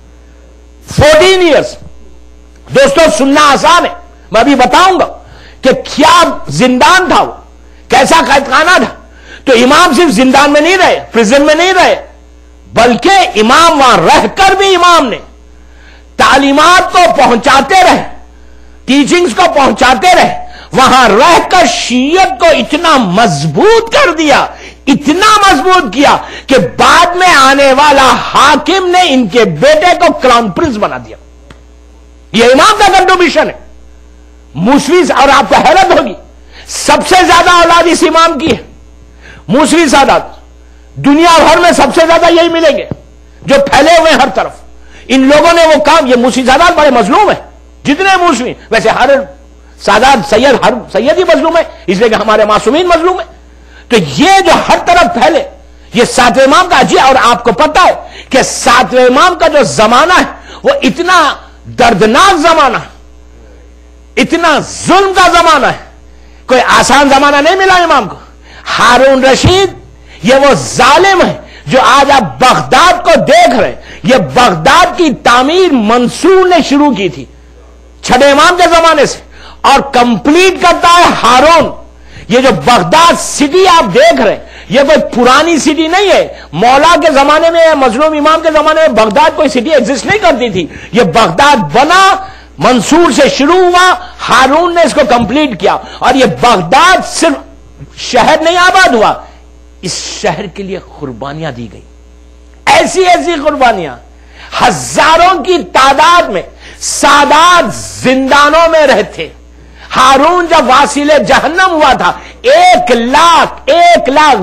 14 ایئرس. دوستوں سننا آسان ہے, میں ابھی بتاؤں گا کہ کیا زندان تھا وہ, کیسا قید خانہ تھا. تو امام صرف زندان میں نہیں رہے, پرزن میں نہیں رہے, بلکہ امام وہاں رہ کر بھی امام نے تعلیمات کو پہنچاتے رہے, ٹیچنگز کو پہنچاتے رہے. وہاں رہ کر شیعت کو اتنا مضبوط کر دیا, اتنا مضبوط کیا کہ بعد میں آنے والا حاکم نے ان کے بیٹے کو کراؤن پرنس بنا دیا. یہ امام کا کنٹریبیوشن ہے. موسوی, اور آپ کو حیرت ہوگی, سب سے زیادہ اولاد اس امام کی ہے. موسوی سادات دنیا بھر میں سب سے زیادہ یہی ملیں گے جو پھیلے ہوئے ہر طرف. ان لوگوں نے وہ کام, یہ موسوی سادات بڑے مظلوم ہیں جتنے موسوی, ویسے ہر سادات سید, ہر سید ہی مظلوم ہے, اس لیے کہ ہمارے معصومین مظلوم ہیں. تو یہ جو ہر طرف پھیلے, یہ 7ویں امام کا جی. اور آپ کو پتا ہے کہ 7ویں امام کا جو زمانہ ہے وہ اتنا دردناک زمانہ ہے, اتنا ظلم کا زمانہ ہے, کوئی آسان زمانہ نہیں ملا امام کو. ہارون رشید یہ وہ ظالم ہے جو آج آپ بغداد کو دیکھ رہے ہیں. یہ بغداد کی تعمیر منصور نے شروع کی تھی 6 امام کے زمانے سے, اور کمپلیٹ کرتا ہے ہارون. یہ جو بغداد سٹی آپ دیکھ رہے ہیں یہ کوئی پرانی سٹی نہیں ہے. مولا کے زمانے میں, مظلوم امام کے زمانے میں بغداد کوئی سٹی ایگزسٹ نہیں کرتی تھی. یہ بغداد بنا, منصور سے شروع ہوا, ہارون نے اس کو کمپلیٹ کیا. اور یہ بغداد صرف شہر نہیں آباد ہوا, اس شہر کے لیے قربانیاں دی گئی, ایسی ایسی قربانیاں. ہزاروں کی تعداد میں سادات زندانوں میں رہتے. ہارون جب واصل جہنم ہوا تھا 1 لاکھ.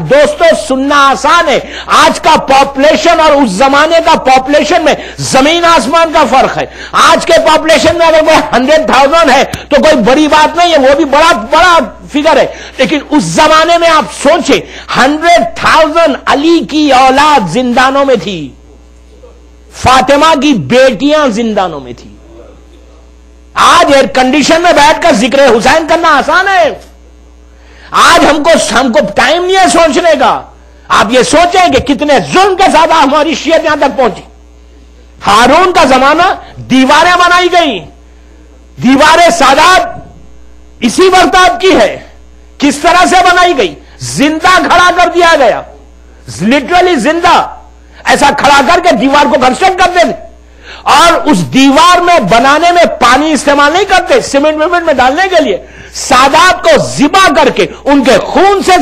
دوستوں سننا آسان ہے, آج کا پاپولیشن اور اس زمانے کا پاپولیشن میں زمین آسمان کا فرق ہے. آج کے پاپولیشن میں اگر کوئی 100,000 ہے تو کوئی بڑی بات نہیں ہے, وہ بھی بڑا فگر ہے. لیکن اس زمانے میں آپ سوچیں 100,000 علی کی اولاد زندانوں میں تھی, فاطمہ کی بیٹیاں زندانوں میں تھی. آج ایئر کنڈیشن میں بیٹھ کر ذکر حسین کرنا آسان ہے. آج ہم کو ٹائم نہیں ہے سوچنے کا. آپ یہ سوچیں کہ کتنے ظلم کے ساتھ ہماری شیعت یہاں تک پہنچی. ہارون کا زمانہ دیواریں بنائی گئی, دیواریں سادات اسی برتاب کی ہے. کس طرح سے بنائی گئی؟ زندہ کھڑا کر دیا گیا, لٹرلی زندہ ایسا کھڑا کر کے دیوار کو کنسٹرکٹ کرتے تھے. اور اس دیوار میں بنانے میں پانی استعمال نہیں کرتے سیمنٹ ویمنٹ میں ڈالنے کے لیے, سادات کو ذبح کر کے ان کے خون سے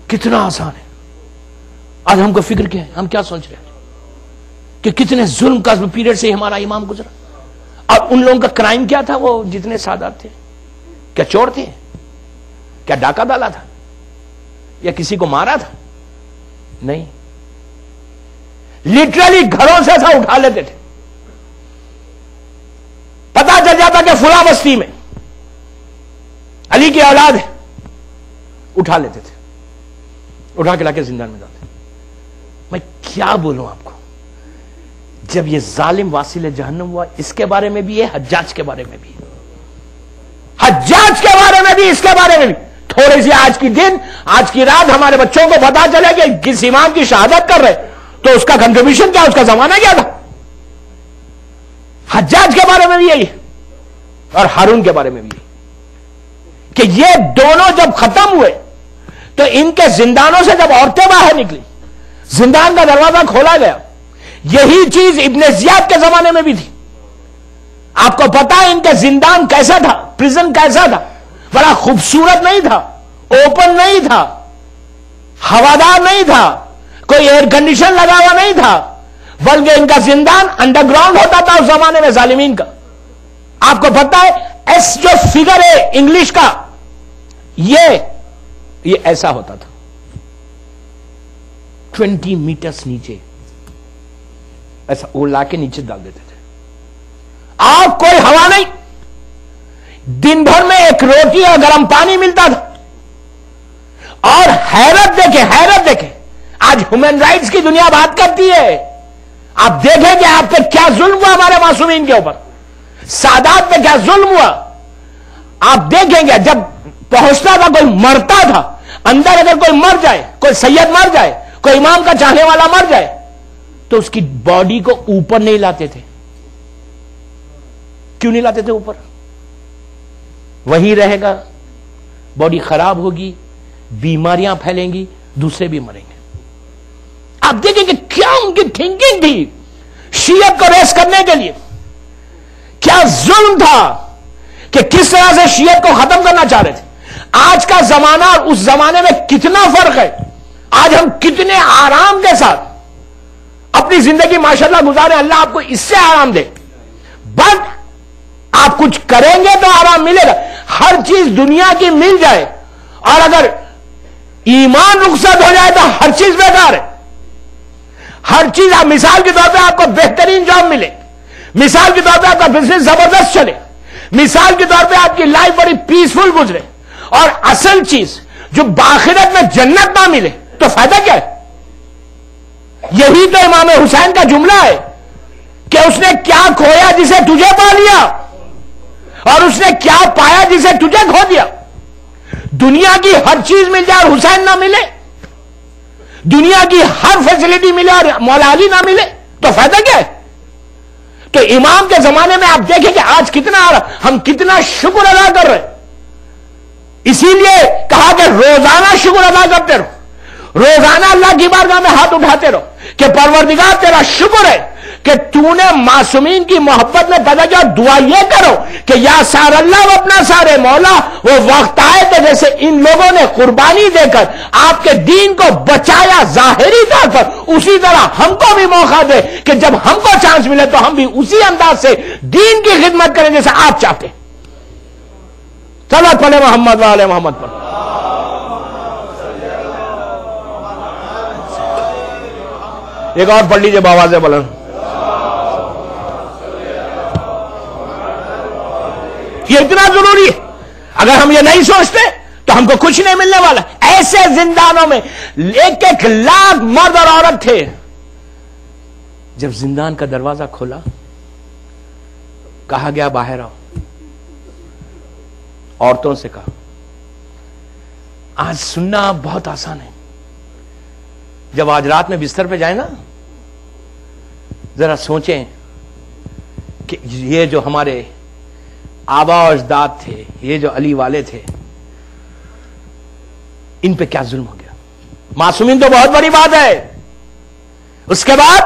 کتنا آسان ہے. آج ہم کو فکر کیا ہے, ہم کیا سوچ رہے ہیں کہ کتنے ظلم کا پیریڈ سے ہمارا امام گزرا. اور ان لوگوں کا کرائم کیا تھا؟ وہ جتنے سادات تھے کیا چور تھے؟ کیا ڈاکہ ڈالا تھا یا کسی کو مارا تھا؟ نہیں, لٹرلی گھروں سے ایسا اٹھا لیتے تھے. پتا چل جاتا کہ فلاں بستی میں علی کی اولاد ہے, اٹھا لیتے تھے, اٹھا کے لا کے زندان میں ڈالتے. میں کیا بولوں آپ کو, جب یہ ظالم واصل جہنم ہوا, اس کے بارے میں بھی ہے, حجاج کے بارے میں بھی, حجاج کے بارے میں بھی, اس کے بارے میں بھی. تھوڑی سی آج کی دن, آج کی رات ہمارے بچوں کو پتا چلے کہ کس امام کی شہادت کر رہے تو اس کا کنٹریبیوشن کیا, اس کا زمانہ کیا تھا. حجاج کے بارے میں بھی یہی اور ہارون کے بارے میں بھی کہ یہ دونوں جب ختم ہوئے تو ان کے زندانوں سے جب عورتیں باہر نکلی, زندان کا دروازہ کھولا گیا. یہی چیز ابن زیاد کے زمانے میں بھی تھی. آپ کو پتا ہے ان کا زندان کیسا تھا, پرزن کیسا تھا؟ بڑا خوبصورت نہیں تھا, اوپن نہیں تھا, ہوادار نہیں تھا, کوئی ایئر کنڈیشن لگا ہوا نہیں تھا, بلکہ ان کا زندان انڈر گراؤنڈ ہوتا تھا اس زمانے میں ظالمین کا. آپ کو پتا ہے ایس جو فگر ہے انگلش کا, یہ ایسا ہوتا تھا 20 میٹرز نیچے, ایسا وہ لا کے نیچے ڈال دیتے تھے. آپ کوئی ہوا نہیں, دن بھر میں ایک روٹی اور گرم پانی ملتا تھا. اور حیرت دیکھیں آج ہیومن رائٹس کی دنیا بات کرتی ہے. آپ دیکھیں کہ آپ پہ کیا ظلم ہوا ہمارے معصومین کے اوپر, سادات پہ کیا ظلم ہوا. آپ دیکھیں گے جب پہنچتا تھا کوئی مرتا تھا, اندر اگر کوئی مر جائے، کوئی سید مر جائے، کوئی امام کا چاہنے والا مر جائے، تو اس کی باڈی کو اوپر نہیں لاتے تھے. کیوں نہیں لاتے تھے اوپر؟ وہی رہے گا، باڈی خراب ہوگی، بیماریاں پھیلیں گی، دوسرے بھی مریں گے. آپ دیکھیں کہ کیا ان کی تھنکنگ تھی شیعت کو ریس کرنے کے لیے. کیا ظلم تھا کہ کس طرح سے شیعت کو ختم کرنا چاہ رہے تھے. آج کا زمانہ اور اس زمانے میں کتنا فرق ہے. آج ہم کتنے آرام کے ساتھ اپنی زندگی ماشاءاللہ گزارے. اللہ آپ کو اس سے آرام دے. بٹ آپ کچھ کریں گے تو آرام ملے گا. ہر چیز دنیا کی مل جائے اور اگر ایمان رخصت ہو جائے تو ہر چیز بیکار ہے. ہر چیز. آپ مثال کے طور پہ آپ کو بہترین جاب ملے، مثال کے طور پہ آپ کا بزنس زبردست چلے، مثال کے طور پہ آپ کی لائف بڑی پیسفل گزرے، اور اصل چیز جو بآخرت میں جنت نہ ملے تو فائدہ کیا ہے؟ یہی تو امام حسین کا جملہ ہے کہ اس نے کیا کھویا جسے تجھے پا لیا، اور اس نے کیا پایا جسے تجھے کھو دیا. دنیا کی ہر چیز مل جائے اور حسین نہ ملے، دنیا کی ہر فیسلٹی ملے اور مولا علی نہ ملے تو فائدہ کیا ہے؟ تو امام کے زمانے میں آپ دیکھیں کہ آج کتنا ہم کتنا شکر ادا کر رہے ہیں. اسی لیے کہا کہ روزانہ شکر ادا کرتے رہو، روزانہ اللہ کی بارگاہ میں ہاتھ اٹھاتے رہو کہ پروردگار تیرا شکر ہے کہ تو نے معصومین کی محبت میں پیدا کیا. دعا یہ کرو کہ یا سار اللہ و اپنا سارے مولا، وہ وقت آئے تو جیسے ان لوگوں نے قربانی دے کر آپ کے دین کو بچایا ظاہری طور پر، اسی طرح ہم کو بھی موقع دے کہ جب ہم کو چانس ملے تو ہم بھی اسی انداز سے دین کی خدمت کریں جیسے آپ چاہتے. صلوات پڑھیں محمد و آل محمد پر. ایک اور پڑھ لیجئے بآواز بلند. یہ اتنا ضروری ہے. اگر ہم یہ نہیں سوچتے تو ہم کو کچھ نہیں ملنے والا. ایسے زندانوں میں 1 لاکھ مرد اور عورت تھے. جب زندان کا دروازہ کھولا کہا گیا باہر آؤ. عورتوں سے کہا. آج سننا بہت آسان ہے. جب آج رات میں بستر پہ جائیں نا، ذرا سوچیں کہ یہ جو ہمارے آبا و اجداد تھے، یہ جو علی والے تھے، ان پہ کیا ظلم ہو گیا. معصومین تو بہت بڑی بات ہے. اس کے بعد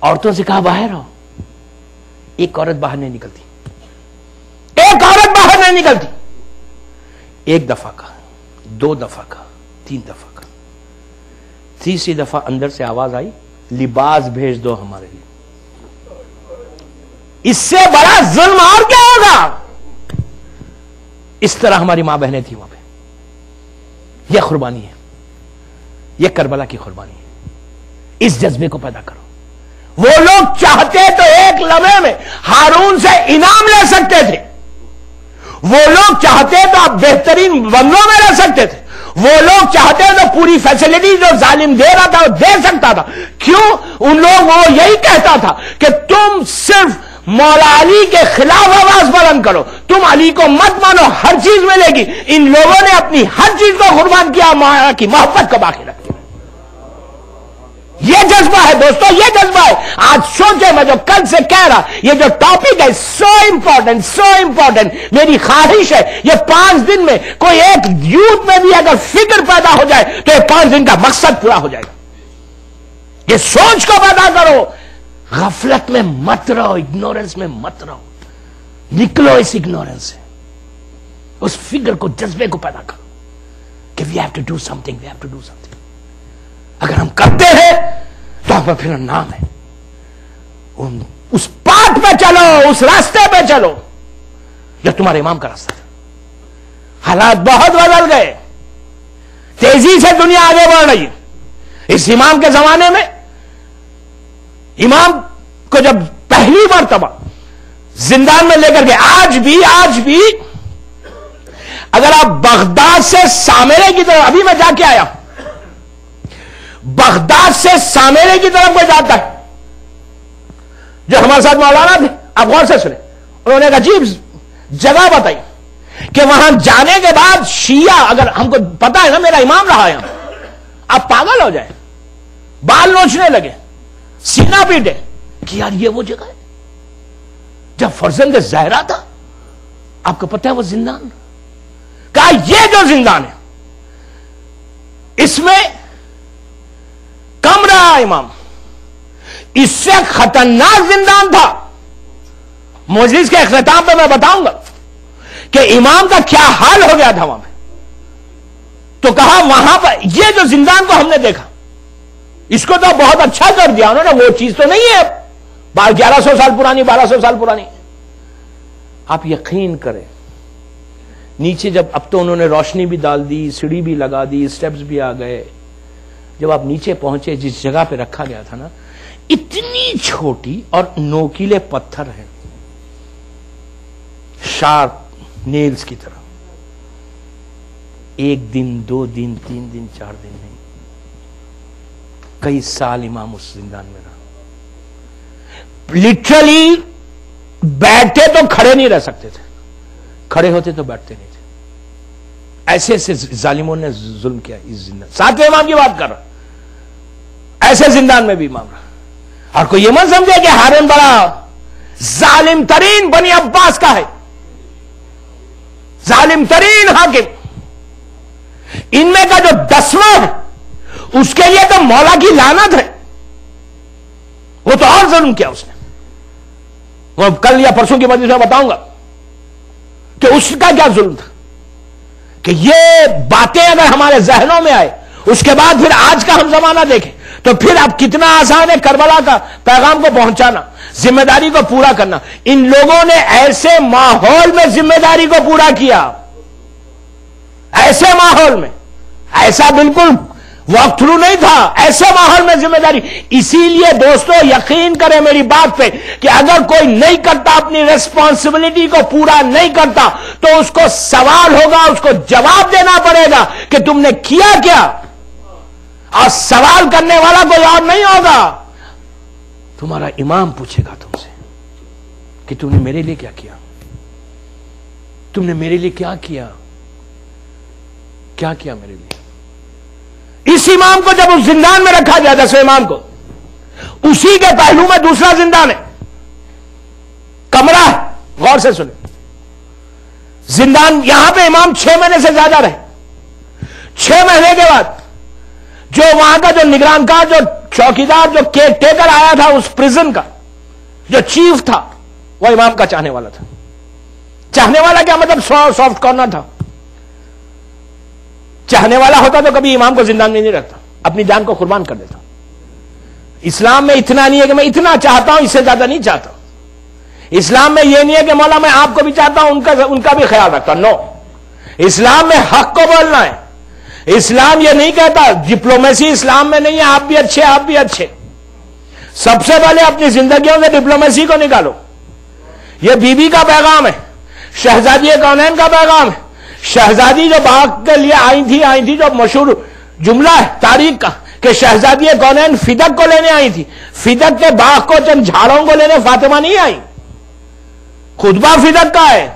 عورتوں سے کہا باہر آؤ. ایک عورت باہر نہیں نکلتی، ایک عورت باہر نہیں نکلتی. 1 دفعہ کہا، 2 دفعہ کہا، 3 دفعہ کہا. تیسری دفعہ اندر سے آواز آئی لباس بھیج دو ہمارے لیے. اس سے بڑا ظلم اور کیا ہوگا. اس طرح ہماری ماں بہنیں تھیں وہاں پہ. یہ قربانی ہے، یہ کربلا کی قربانی ہے. اس جذبے کو پیدا کرو. وہ لوگ چاہتے تو ایک لمحے میں ہارون سے انعام لے سکتے تھے. وہ لوگ چاہتے تو آپ بہترین بنگلوں میں رہ سکتے تھے. وہ لوگ چاہتے تو پوری فیسلٹی جو ظالم دے رہا تھا وہ دے سکتا تھا. کیوں؟ ان لوگ وہ یہی کہتا تھا کہ تم صرف مولا علی کے خلاف آواز بلند کرو، تم علی کو مت مانو، ہر چیز ملے گی. ان لوگوں نے اپنی ہر چیز کو قربان کیا، مولا کی محبت کو باقی رکھ دیا. یہ جذبہ ہے دوستو، یہ جذبہ ہے. آج سوچے، میں جو کل سے کہہ رہا، یہ جو ٹاپک ہے سو امپورٹنٹ، سو امپورٹنٹ. میری خواہش ہے یہ 5 دن میں کوئی ایک یوتھ میں بھی اگر فکر پیدا ہو جائے تو یہ 5 دن کا مقصد پورا ہو جائے گا. یہ سوچ کو پیدا کرو. غفلت میں مت رہو، اگنورنس میں مت رہو. نکلو اس اگنورنس سے. اس فکر کو، جذبے کو پیدا کرو کہ we have to do something, we have to do something. اگر ہم کرتے ہیں تو ہمیں پھر نام ہے. اس پاتھ پہ چلو، اس راستے پہ چلو جو تمہارے امام کا راستہ تھا. حالات بہت بدل گئے، تیزی سے دنیا آگے بڑھ رہی ہے. اس امام کے زمانے میں امام کو جب پہلی مرتبہ زندان میں لے کر گئے، آج بھی اگر آپ بغداد سے سامرے کی طرف، ابھی میں جا کے آیا، بغداد سے سامرے کی طرف کوئی جاتا ہے، جو ہمارے ساتھ مولانا تھے، آپ غور سے سنیں، انہوں نے ایک عجیب جگہ بتائی کہ وہاں جانے کے بعد شیعہ، اگر ہم کو پتا ہے نا میرا امام رہا ہے، آپ پاگل ہو جائیں، بال نوچنے لگے، سینہ پیٹے کہ یار یہ وہ جگہ ہے جب فرزند زہرا تھا، آپ کو پتا ہے وہ زندان، کہا یہ جو زندان ہے اس میں کم رہا امام، اس سے خطرناک زندان تھا۔ مجلس کے اختتام پہ میں بتاؤں گا کہ امام کا کیا حال ہو گیا تھا وہاں پہ۔ تو کہا وہاں پر یہ جو زندان کو ہم نے دیکھا، اس کو تو بہت اچھا کر دیا انہوں نے، وہ چیز تو نہیں ہے 1100 سال پرانی، 1200 سال پرانی۔ آپ یقین کریں نیچے جب، اب تو انہوں نے روشنی بھی ڈال دی، سیڑھی بھی لگا دی، سٹیپس بھی آ گئے، جب آپ نیچے پہنچے جس جگہ پہ رکھا گیا تھا نا، اتنی چھوٹی اور نوکیلے پتھر ہیں، شارپ نیلز کی طرح، 1 دن 2 دن 3 دن 4 دن نہیں، کئی سال امام اس زندان میں رہا، لٹرلی بیٹھے تو کھڑے نہیں رہ سکتے تھے، کھڑے ہوتے تو بیٹھتے نہیں تھے، ایسے ایسے ظالموں نے ظلم کیا اس زندان۔ 7ویں امام کی بات کر رہا، ایسے زندان میں بھی امام رہا۔ اور کوئی یہ مت سمجھے کہ ہارون بڑا ظالم ترین بنی عباس کا ہے، ظالم ترین حاکم، ان میں کا جو 10واں ہے اس کے لیے تو مولا کی لعنت ہے، وہ تو اور ظلم کیا اس نے، وہ کل یا پرسوں کی مجلس میں بتاؤں گا کہ اس کا کیا ظلم تھا، کہ یہ باتیں اگر ہمارے ذہنوں میں آئے، اس کے بعد پھر آج کا ہم زمانہ دیکھیں تو پھر اب کتنا آسان ہے کربلا کا پیغام کو پہنچانا، ذمہ داری کو پورا کرنا۔ ان لوگوں نے ایسے ماحول میں ذمہ داری کو پورا کیا، ایسے ماحول میں، ایسا بالکل واک تھرو نہیں تھا، ایسے ماحول میں ذمہ داری۔ اسی لیے دوستو یقین کریں میری بات پہ کہ اگر کوئی نہیں کرتا، اپنی ریسپانسبلٹی کو پورا نہیں کرتا، تو اس کو سوال ہوگا، اس کو جواب دینا پڑے گا کہ تم نے کیا کیا، اور سوال کرنے والا کوئی اور نہیں ہوگا، تمہارا امام پوچھے گا تم سے کہ تم نے میرے لیے کیا کیا، تم نے میرے لیے کیا کیا، کیا کیا میرے لیے۔ اس امام کو جب اس زندان میں رکھا گیا 10ویں امام کو، اسی کے پہلو میں دوسرا زندان ہے، کمرہ ہے، غور سے سنیں، زندان، یہاں پہ امام 6 مہینے سے زیادہ رہے۔ 6 مہینے کے بعد جو وہاں کا جو نگران کار، جو چوکیدار، جو کیئر ٹیکر آیا تھا اس پرزن کا، جو چیف تھا، وہ امام کا چاہنے والا تھا۔ چاہنے والا کیا مطلب؟ سافٹ کارنر تھا، چاہنے والا ہوتا تو کبھی امام کو زندان میں نہیں رکھتا، اپنی جان کو قربان کر دیتا۔ اسلام میں اتنا نہیں ہے کہ میں اتنا چاہتا ہوں، اس سے زیادہ نہیں چاہتا۔ اسلام میں یہ نہیں ہے کہ مولا میں آپ کو بھی چاہتا ہوں، ان کا بھی خیال رکھتا، نو۔ اسلام میں حق کو بولنا ہے، اسلام یہ نہیں کہتا، ڈپلومیسی اسلام میں نہیں ہے آپ بھی اچھے آپ بھی اچھے۔ سب سے پہلے اپنی زندگیوں سے ڈپلومیسی کو نکالو، یہ بی بی کا پیغام ہے، شہزادی کونین کا پیغام ہے۔ شہزادی جو باغ کے لیے آئی تھی جو مشہور جملہ ہے تاریخ کا کہ شہزادی کونین فدق کو لینے آئی تھی، فدق کے باغ کو چند جھاڑوں کو لینے فاطمہ نہیں آئی، خطبہ فدق کا ہے،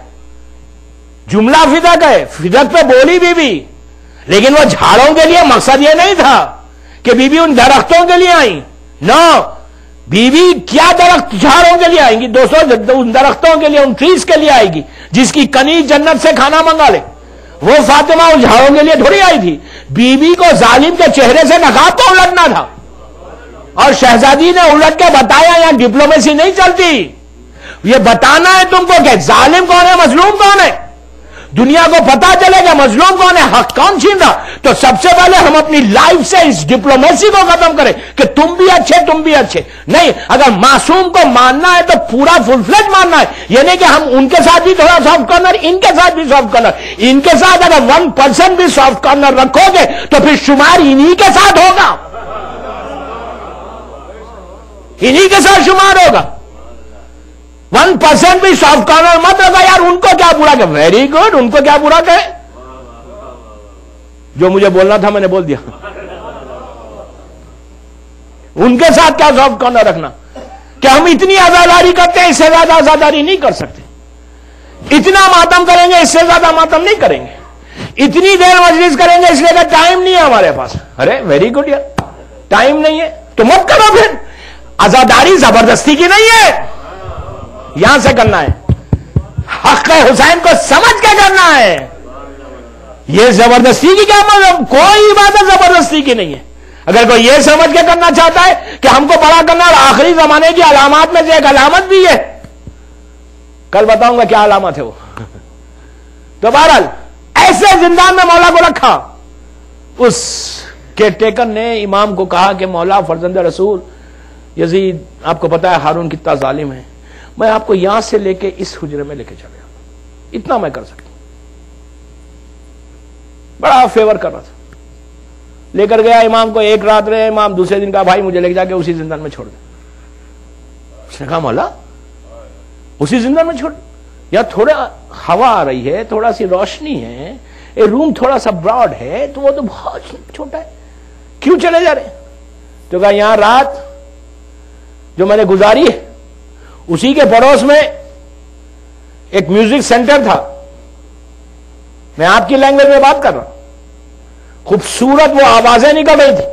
جملہ فدق ہے، فدق پہ بولی بی بی، لیکن وہ جھاڑوں کے لیے مقصد یہ نہیں تھا کہ بی بی ان درختوں کے لیے آئیں، نو، بی بی کیا درخت جھاڑوں کے لیے آئیں گی دوستوں؟ ان درختوں کے لیے، ان ٹریز کے لیے آئے گی جس کی کنی جنت سے کھانا منگا لے۔ وہ فاطمہ ان جھاڑوں کے لیے تھوڑی آئی تھی، بی بی کو ظالم کے چہرے سے نقاب تو الٹنا تھا، اور شہزادی نے الٹ کے بتایا یہاں ڈپلومیسی نہیں چلتی، یہ بتانا ہے تم کو کہ ظالم کون ہے، مظلوم کون ہے، دنیا کو پتا چلے گا مظلوم کون ہے، حق کون چھین رہا۔ تو سب سے پہلے ہم اپنی لائف سے اس ڈپلومیسی کو ختم کریں کہ تم بھی اچھے تم بھی اچھے نہیں۔ اگر معصوم کو ماننا ہے تو پورا فل فلیج ماننا ہے، یہ نہیں کہ ہم ان کے ساتھ بھی تھوڑا سافٹ کارنر، ان کے ساتھ بھی سافٹ کارنر، ان کے ساتھ اگر 1% بھی سافٹ کارنر رکھو گے تو پھر شمار انہی کے ساتھ ہوگا، انہی کے ساتھ شمار ہوگا۔ 1% بھی سافٹ کارنر مت رکھا، یار ان کو کیا برا کہ، ویری گڈ، ان کو کیا برا کہ، جو مجھے بولنا تھا میں نے بول دیا۔ ان کے ساتھ کیا سافٹ کارنر رکھنا کہ ہم اتنی آزاداری کرتے ہیں، اس سے زیادہ آزاداری نہیں کر سکتے۔ اتنا ماتم کریں گے، اس سے زیادہ ماتم نہیں کریں گے. اتنی دیر مجلس کریں گے اس لیے کہ ٹائم نہیں ہے ہمارے پاس. ارے ویری گڈ یار، ٹائم نہیں ہے تو مت کرو. پھر عزاداری زبردستی کی نہیں ہے، یہاں سے کرنا ہے. حق حسین کو سمجھ کے کرنا ہے. یہ زبردستی کی کیا مطلب؟ کوئی عبادت زبردستی کی نہیں ہے. اگر کوئی یہ سمجھ کے کرنا چاہتا ہے کہ ہم کو بڑا کرنا، اور آخری زمانے کی علامات میں سے ایک علامت بھی ہے، کل بتاؤں گا کیا علامت ہے وہ. تو بہرحال ایسے زندان میں مولا کو رکھا. اس کیئر ٹیکر نے امام کو کہا کہ مولا فرزند رسول یزید، آپ کو پتا ہے ہارون کتنا ظالم ہے، میں آپ کو یہاں سے لے کے اس حجرے میں لے کے چلے آؤں، اتنا میں کر سکتا ہوں. بڑا فیور کر رہا تھا. لے کر گیا امام کو، ایک رات رہے امام. دوسرے دن کہا بھائی مجھے لے کے جا کے اسی زندان میں چھوڑ دے. اس نے کہا مولا اسی زندان میں چھوڑ، یا تھوڑا ہوا آ رہی ہے، تھوڑا سی روشنی ہے، یہ روم تھوڑا سا براڈ ہے، تو وہ تو بہت چھوٹا ہے، کیوں چلے جا رہے؟ تو کہا یہاں رات جو میں نے گزاری ہے اسی کے پڑوس میں ایک میوزک سینٹر تھا. میں آپ کی لینگویج میں بات کر رہا ہوں. خوبصورت وہ آوازیں نکل رہی تھی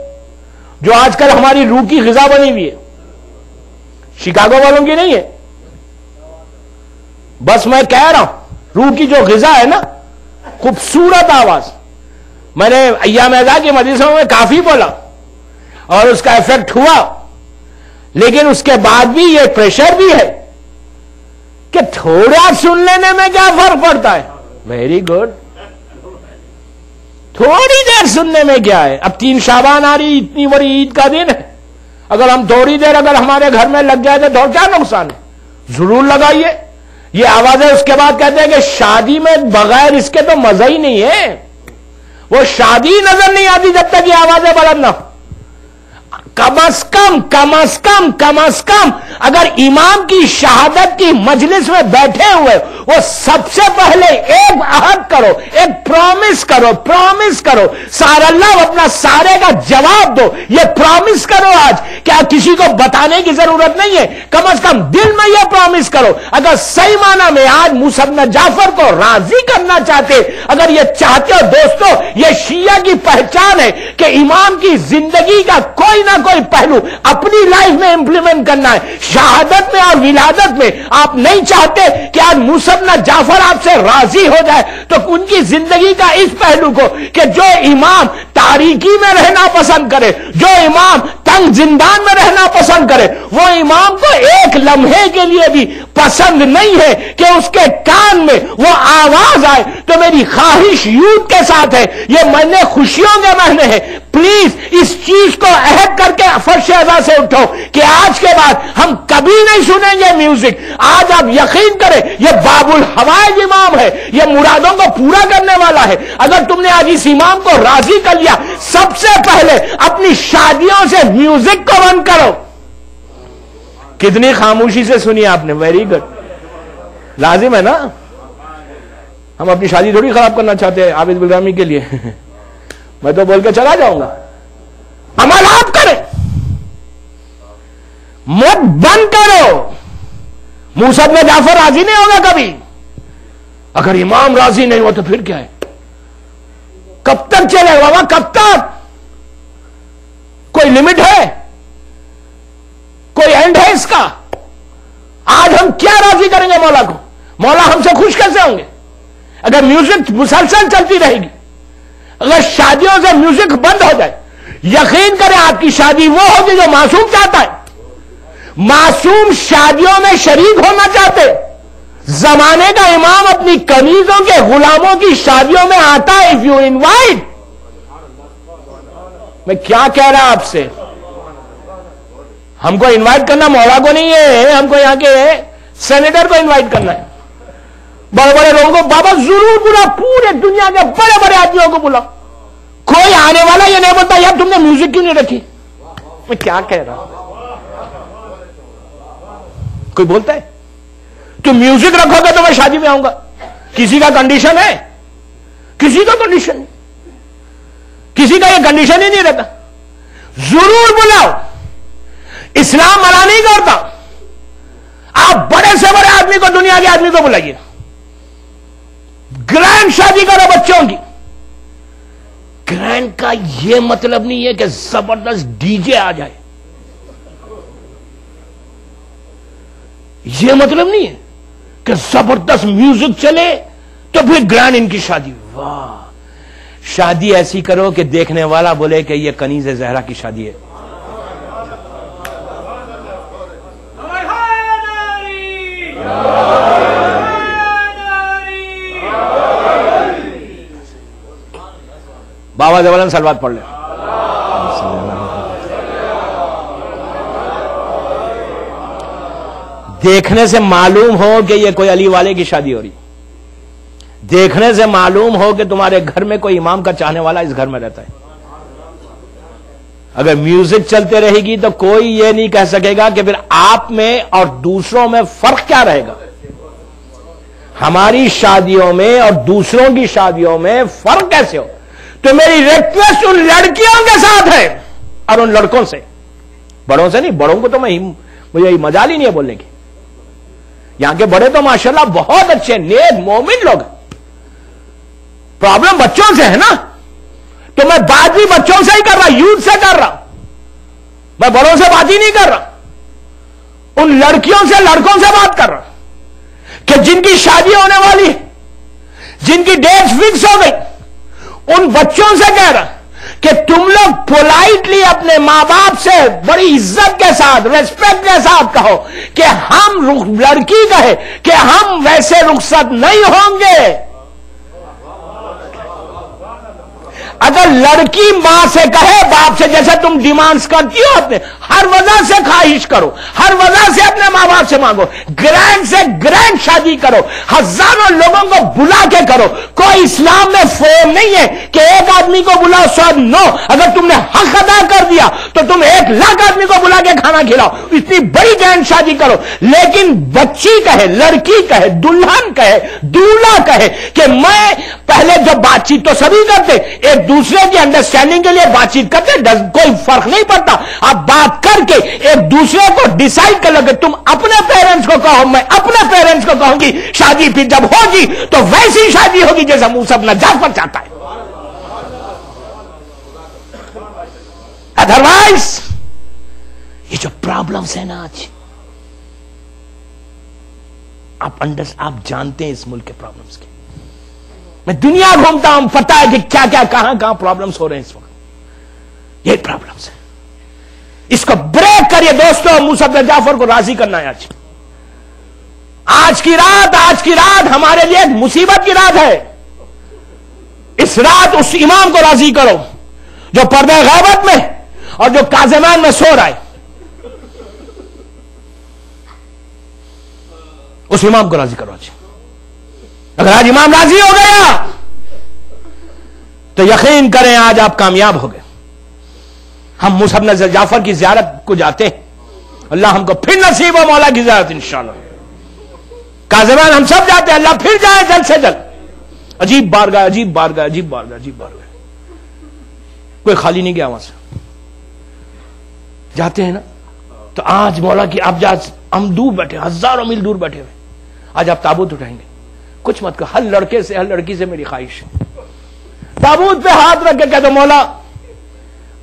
جو آج کل ہماری روح کی غذا بنی ہوئی ہے. شکاگو والوں کی نہیں ہے، بس میں کہہ رہا ہوں روح کی جو غذا ہے نا، خوبصورت آواز. میں نے ایام اعزا کی مجلسوں میں کافی بولا اور اس کا ایفیکٹ ہوا، لیکن اس کے بعد بھی یہ پریشر بھی ہے کہ تھوڑا سن لینے میں کیا فرق پڑتا ہے. ویری گڈ، تھوڑی دیر سننے میں کیا ہے؟ اب 3 شعبان آ رہی، اتنی بڑی عید کا دن ہے. اگر ہم تھوڑی دیر اگر ہمارے گھر میں لگ جائے تو کیا نقصان ہے؟ ضرور لگائیے. یہ آوازیں اس کے بعد کہتے ہیں کہ شادی میں بغیر اس کے تو مزہ ہی نہیں ہے. وہ شادی نظر نہیں آتی جب تک یہ آوازیں بلند نہ. کم از کم کم از کم کم از کم اگر امام کی شہادت کی مجلس میں بیٹھے ہوئے وہ سب سے پہلے ایک عہد کرو، ایک پرومس کرو سارا اللہ اپنا سارے کا جواب دو. یہ پرومس کرو آج، کیا کسی کو بتانے کی ضرورت نہیں ہے، کم از کم دل میں یہ پرومس کرو. اگر صحیح معنی میں آج موسیٰ بن جعفر کو راضی کرنا چاہتے، اگر یہ چاہتے ہو دوستو، یہ شیعہ کی پہچان ہے کہ امام کی زندگی کا کوئی نہ کوئی پہلو اپنی لائف میں امپلیمنٹ کرنا ہے. شہادت میں اور ولادت میں آپ نہیں چاہتے کہ آج موسیٰ بن جعفر آپ سے راضی ہو جائے، تو ان کی زندگی کا اس پہلو کو کہ جو امام تاریکی میں رہنا پسند کرے، جو امام تنگ زندان میں رہنا پسند کرے، وہ امام کو ایک لمحے کے لیے بھی پسند نہیں ہے کہ اس کے کان میں وہ آواز آئے. تو میری خواہش یوتھ کے ساتھ ہے، یہ مہینے خوشیوں کے مہینے ہیں، پلیز اس چیز کو عہد کر کے فرش اعضا سے اٹھو کہ آج کے بعد ہم کبھی نہیں سنیں گے میوزک. آج آپ یقین کریں یہ باب الحوائج امام ہے، یہ مرادوں کو پورا کرنے والا ہے. اگر تم نے آج اس امام کو راضی کر لیا، سب سے پہلے اپنی شادیوں سے میوزک کو بند کرو. کتنی خاموشی سے سنی آپ نے. Very good. لازم ہے نا، ہم اپنی شادی تھوڑی خراب کرنا چاہتے ہیں عابد بلرامی کے لیے. میں تو بول کے چلا جاؤں گا. عمل آپ کریں، مت بند کرو. موسیٰ بن جعفر راضی نہیں ہوگا کبھی. اگر امام راضی نہیں ہوا تو پھر کیا ہے؟ کب تک چلے گا؟ کب تک؟ کوئی لمٹ ہے؟ کوئی اینڈ ہے اس کا؟ آج ہم کیا راضی کریں گے مولا کو؟ مولا ہم سے خوش کیسے ہوں گے اگر میوزک مسلسل چلتی رہے گی؟ اگر شادیوں سے میوزک بند ہو جائے، یقین کریں آپ کی شادی وہ ہوگی جو معصوم چاہتا ہے. معصوم شادیوں میں شریک ہونا چاہتے. زمانے کا امام اپنی کنیزوں کے غلاموں کی شادیوں میں آتا ہے. اف یو انوائٹ، میں کیا کہہ رہا آپ سے، ہم کو انوائٹ کرنا مولا کو نہیں ہے، ہم کو یہاں کے سینیٹر کو انوائٹ کرنا ہے. بڑے بڑے لوگوں کو بابا ضرور بلا، پورے دنیا کے بڑے بڑے آدمیوں کو بلا. کوئی آنے والا یہ نہیں بولتا یار تم نے میوزک کیوں نہیں رکھی. میں کیا کہہ رہا ہوں؟ کوئی بولتا ہے تو میوزک رکھو گے تو میں شادی میں آؤں گا؟ کسی کا کنڈیشن ہے؟ کسی کا کنڈیشن نہیں. کسی کا یہ کنڈیشن ہی نہیں رہتا. ضرور بلاؤ. اسلام منع نہیں کرتا. آپ بڑے سے بڑے آدمی کو، دنیا کے آدمی کو بلائیے. گرینڈ شادی کرو بچوں کی. گرینڈ کا یہ مطلب نہیں ہے کہ زبردست ڈی جے آ جائے, یہ مطلب نہیں ہے کہ زبردست میوزک چلے تو پھر گرینڈ ان کی شادی. واہ, شادی ایسی کرو کہ دیکھنے والا بولے کہ یہ کنیز زہرا کی شادی ہے. بابا زبردست سلوات پڑھ لیں. دیکھنے سے معلوم ہو کہ یہ کوئی علی والے کی شادی ہو رہی, دیکھنے سے معلوم ہو کہ تمہارے گھر میں کوئی امام کا چاہنے والا اس گھر میں رہتا ہے. اگر میوزک چلتے رہے گی تو کوئی یہ نہیں کہہ سکے گا کہ پھر آپ میں اور دوسروں میں فرق کیا رہے گا. ہماری شادیوں میں اور دوسروں کی شادیوں میں فرق کیسے ہو؟ تو میری ریکویسٹ ان لڑکیوں کے ساتھ ہے اور ان لڑکوں سے, بڑوں سے نہیں. بڑوں کو تو مجھے مجال ہی نہیں ہے بولنے کی. یہاں کے بڑے تو ماشاءاللہ بہت اچھے نیک مومن لوگ ہیں. پرابلم بچوں سے ہے نا, تو میں بات بھی بچوں سے ہی کر رہا, یوتھ سے کر رہا, میں بڑوں سے بات ہی نہیں کر رہا. ان لڑکیوں سے لڑکوں سے بات کر رہا کہ جن کی شادی ہونے والی ہے, جن کی ڈیٹ فکس ہو گئی, ان بچوں سے کہہ رہا کہ تم لوگ پولائٹلی اپنے ماں باپ سے بڑی عزت کے ساتھ, ریسپیکٹ کے ساتھ کہو کہ ہم, لڑکی کہے کہ ہم ویسے رخصت نہیں ہوں گے. اگر لڑکی ماں سے کہے باپ سے, جیسے تم ڈیمانڈز کرتی ہو اپنے, ہر وجہ سے خواہش کرو, ہر وجہ سے اپنے ماں باپ سے مانگو, گرینڈ سے گرینڈ شادی کرو, ہزاروں لوگوں کو بلا کے کرو. کوئی اسلام میں فورم نہیں ہے کہ ایک آدمی کو بلاؤ 100 نو. اگر تم نے حق ادا کر دیا تو تم 1 لاکھ آدمی کو بلا کے کھانا کھلاؤ, اتنی بڑی گرینڈ شادی کرو. لیکن بچی کہے, لڑکی کہے, دلہن کہے, دولہا کہے کہ میں پہلے جب بات چیت تو سبھی کرتے, ایک دوسرے کی انڈرسٹینڈنگ کے لیے بات چیت کرتے, کوئی فرق نہیں پڑتا. آپ بات کر کے ایک دوسرے کو ڈیسائیڈ کر لو کہ تم اپنے پیرنٹس کو کہو, میں اپنے پیرنٹس کو کہوں گی. شادی پھر جب ہوگی تو ویسی شادی ہوگی جیسا موسیٰ نجات پر چاہتا ہے. ادروائز یہ جو پرابلمز ہیں نا آج, آپ جانتے ہیں اس ملک کے پرابلمز کے. میں دنیا گھومتا ہوں, پتا ہے کہ کیا کیا کہاں پرابلمز ہو رہے ہیں اس وقت. یہ پرابلمز ہیں, اس کو بریک کریے دوستوں. موسیٰ بن جعفر کو راضی کرنا ہے. آج کی رات ہمارے لیے ایک مصیبت کی رات ہے. اس رات اس امام کو راضی کرو جو پردہ غیبت میں اور جو کاظمین میں سو رہا ہے. اس امام کو راضی کرو آج. اگر آج امام راضی ہو گیا تو یقین کریں آج آپ کامیاب ہو گئے. ہم موسیٰ بن جعفر کی زیارت کو جاتے ہیں, اللہ ہم کو پھر نصیب ہو مولا کی زیارت انشاءاللہ. کاظمین ہم سب جاتے ہیں, اللہ پھر جائیں جلد سے جلد. عجیب بارگاہ, عجیب بارگاہ, عجیب بارگاہ, عجیب بارگاہ. کوئی خالی نہیں گیا وہاں سے. جاتے ہیں نا تو آج مولا کی, آپ ہم دور بیٹھے, ہزاروں میل دور بیٹھے ہوئے, آج آپ تابوت اٹھائیں گے, کچھ مت کہو, ہر لڑکے سے ہر لڑکی سے میری خواہش ہے, تابوت پہ ہاتھ رکھ کے کہہ دو مولا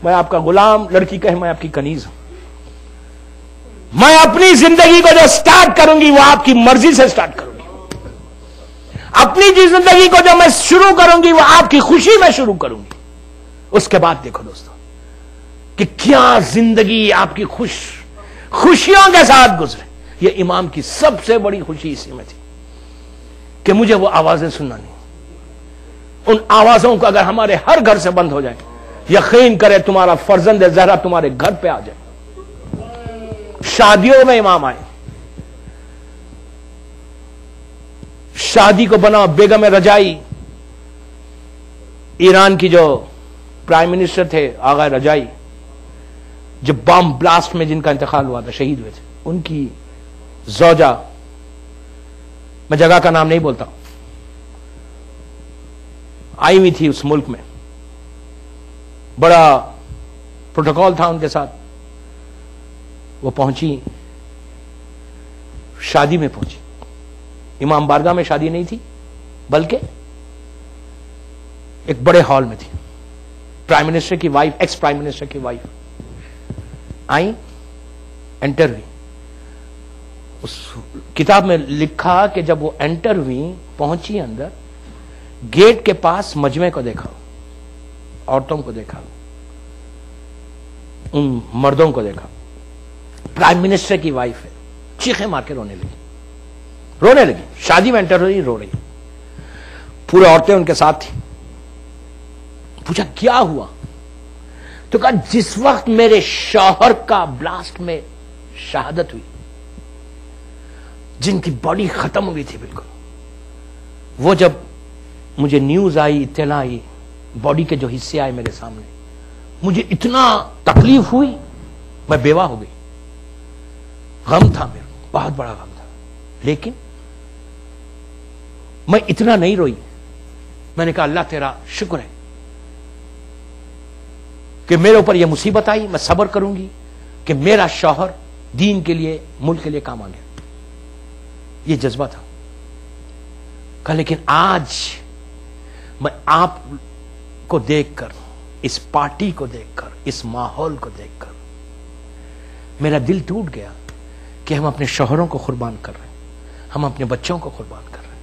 میں آپ کا غلام. لڑکی کہے میں آپ کی کنیز ہوں, میں اپنی زندگی کو جو سٹارٹ کروں گی وہ آپ کی مرضی سے سٹارٹ کروں گی, اپنی زندگی کو جو میں شروع کروں گی وہ آپ کی خوشی میں شروع کروں گی. اس کے بعد دیکھو دوستو کہ کیا زندگی آپ کی خوشیوں کے ساتھ گزرے. یہ امام کی سب سے بڑی خوشی اسی میں تھی کہ مجھے وہ آوازیں سننا نہیں. ان آوازوں کو اگر ہمارے ہر گھر سے بند ہو جائے, یقین کرے تمہارا فرزند زہرا تمہارے گھر پہ آ جائے. شادیوں میں امام آئے, شادی کو بنا بیگم رجائی, ایران کی جو پرائم منسٹر تھے آغا رجائی, جو بم بلاسٹ میں جن کا انتقال ہوا تھا, شہید ہوئے تھے, ان کی زوجہ, میں جگہ کا نام نہیں بولتا, آئی ہوئی تھی اس ملک میں. بڑا پروٹوکول تھا ان کے ساتھ. وہ پہنچی, شادی میں پہنچی. امام بارگاہ میں شادی نہیں تھی بلکہ ایک بڑے ہال میں تھی, پرائم منسٹر کی وائف, ایکس پرائم منسٹر کی وائف آئی, انٹر ہوئی. اس کتاب میں لکھا کہ جب وہ انٹر ہوئی, پہنچی اندر, گیٹ کے پاس مجمع کو دیکھا, عورتوں کو دیکھا, ان مردوں کو دیکھا. پرائم منسٹر کی وائف ہے, چیخیں مار کے رونے لگی, شادی میں انٹر ہوئی, رو رہی, پورے عورتیں ان کے ساتھ تھی. پوچھا کیا ہوا؟ تو کہا جس وقت میرے شوہر کا بلاسٹ میں شہادت ہوئی, جن کی باڈی ختم ہوئی تھی بالکل, وہ جب مجھے نیوز آئی, اطلاع آئی, باڈی کے جو حصے آئے میرے سامنے, مجھے اتنا تکلیف ہوئی, میں بیوہ ہو گئی. غم تھا میرا, بہت بڑا غم تھا, لیکن میں اتنا نہیں روئی. میں نے کہا اللہ تیرا شکر ہے کہ میرے اوپر یہ مصیبت آئی, میں صبر کروں گی کہ میرا شوہر دین کے لیے, ملک کے لیے کام آ گیا. یہ جذبہ تھا. کہ لیکن آج میں آپ کو دیکھ کر, اس پارٹی کو دیکھ کر, اس ماحول کو دیکھ کر میرا دل ٹوٹ گیا کہ ہم اپنے شوہروں کو قربان کر رہے ہیں, ہم اپنے بچوں کو قربان کر رہے ہیں.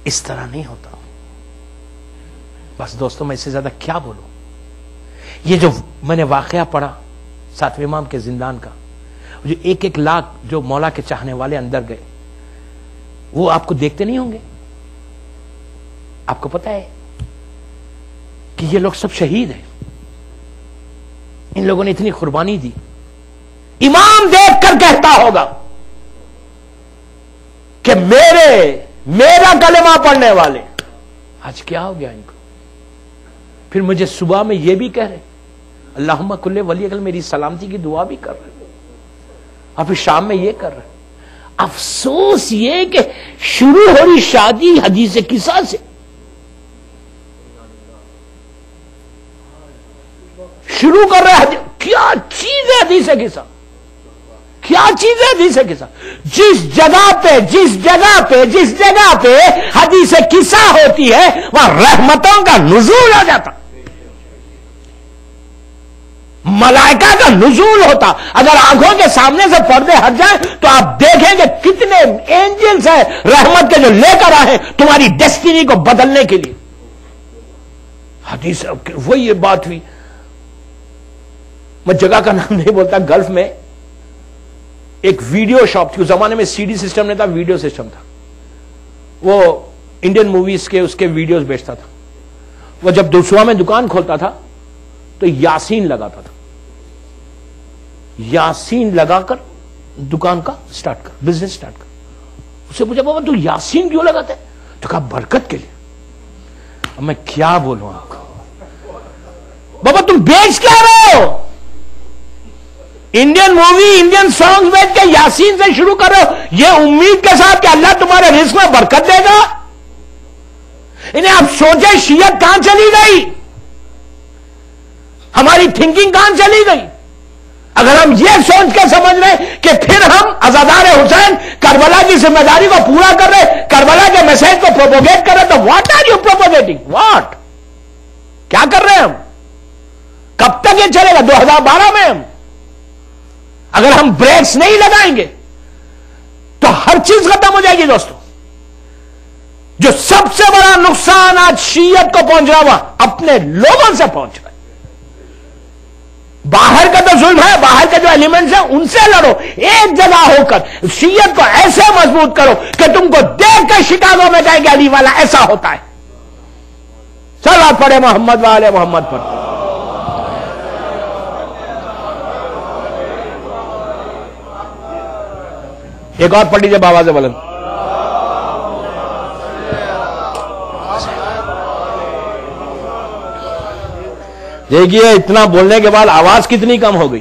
اس طرح نہیں ہوتا. بس دوستوں, میں اس سے زیادہ کیا بولوں. یہ جو میں نے واقعہ پڑھا ساتویں امام کے زندان کا, جو 1-1 لاکھ جو مولا کے چاہنے والے اندر گئے, وہ آپ کو دیکھتے نہیں ہوں گے. آپ کو پتا ہے کہ یہ لوگ سب شہید ہیں. ان لوگوں نے اتنی قربانی دی. امام دیکھ کر کہتا ہوگا کہ میرا کلمہ پڑھنے والے آج کیا ہو گیا ان کو. پھر مجھے صبح میں یہ بھی کہہ رہے اللہم کل ولی اگل, میری سلامتی کی دعا بھی کر رہے, اور پھر شام میں یہ کر رہے. افسوس یہ کہ شروع ہو رہی شادی حدیث قصہ سے, شروع کر رہے کیا چیز ہے حدیث قصہ, کیا چیز ہے حدیث قصہ. جس جگہ پہ حدیث قصہ ہوتی ہے وہاں رحمتوں کا نزول ہو جاتا, ملائکہ کا نزول ہوتا. اگر آنکھوں کے سامنے سے پردے ہٹ جائیں تو آپ دیکھیں کہ کتنے اینجلز ہیں رحمت کے جو لے کر آئے تمہاری ڈیسٹینی کو بدلنے کے لیے. حدیث وہی یہ بات ہوئی. میں جگہ کا نام نہیں بولتا, گلف میں ایک ویڈیو شاپ تھی. اس زمانے میں CD سسٹم نہیں تھا, ویڈیو سسٹم تھا. وہ انڈین موویز کے اس کے ویڈیوز بیچتا تھا. وہ جب دوسوا میں دکان کھولتا تھا تو یاسین لگاتا تھا. یاسین لگا کر دکان کا بزنس سٹارٹ کر. اسے پوچھا بابا تو یاسین کیوں لگاتا ہے؟ تو کہا برکت کے لیے. اب میں کیا بولوں آپ کو. بابا تم بیچ کیا رہے ہو؟ انڈین مووی, انڈین سانگ بیچ کے یاسین سے شروع کر رہے ہو, یہ امید کے ساتھ کہ اللہ تمہارے رزق میں برکت دے گا. انہیں آپ سوچیں شیعت کہاں چلی گئی, ہماری تھنکنگ کہاں چلی گئی. اگر ہم یہ سوچ کے سمجھ رہے کہ پھر ہم عزادار حسین کربلا کی ذمہ داری کو پورا کر رہے, کربلا کے میسج کو پروپوگیٹ کر رہے, تو واٹ آر یو پروپوگیٹنگ, واٹ, کیا کر رہے ہیں ہم؟ کب تک یہ چلے گا؟ 2012 میں اگر ہم بریکس نہیں لگائیں گے تو ہر چیز ختم ہو جائے گی. دوستوں, جو سب سے بڑا نقصان آج شیعت کو پہنچ رہا ہوا اپنے لوگوں سے پہنچ رہا ہے. باہر کا تو ظلم ہے, باہر کے جو ایلیمنٹس ہیں ان سے لڑو, ایک جگہ ہو کر شیعت کو ایسے مضبوط کرو کہ تم کو دیکھ کر شکاگو میں جائے گا علی والا ایسا ہوتا ہے. صلوات پڑھے محمد والے محمد پر. ایک اور پڑھ لیجیے بابا سے بلند. دیکھیے اتنا بولنے کے بعد آواز کتنی کم ہو گئی.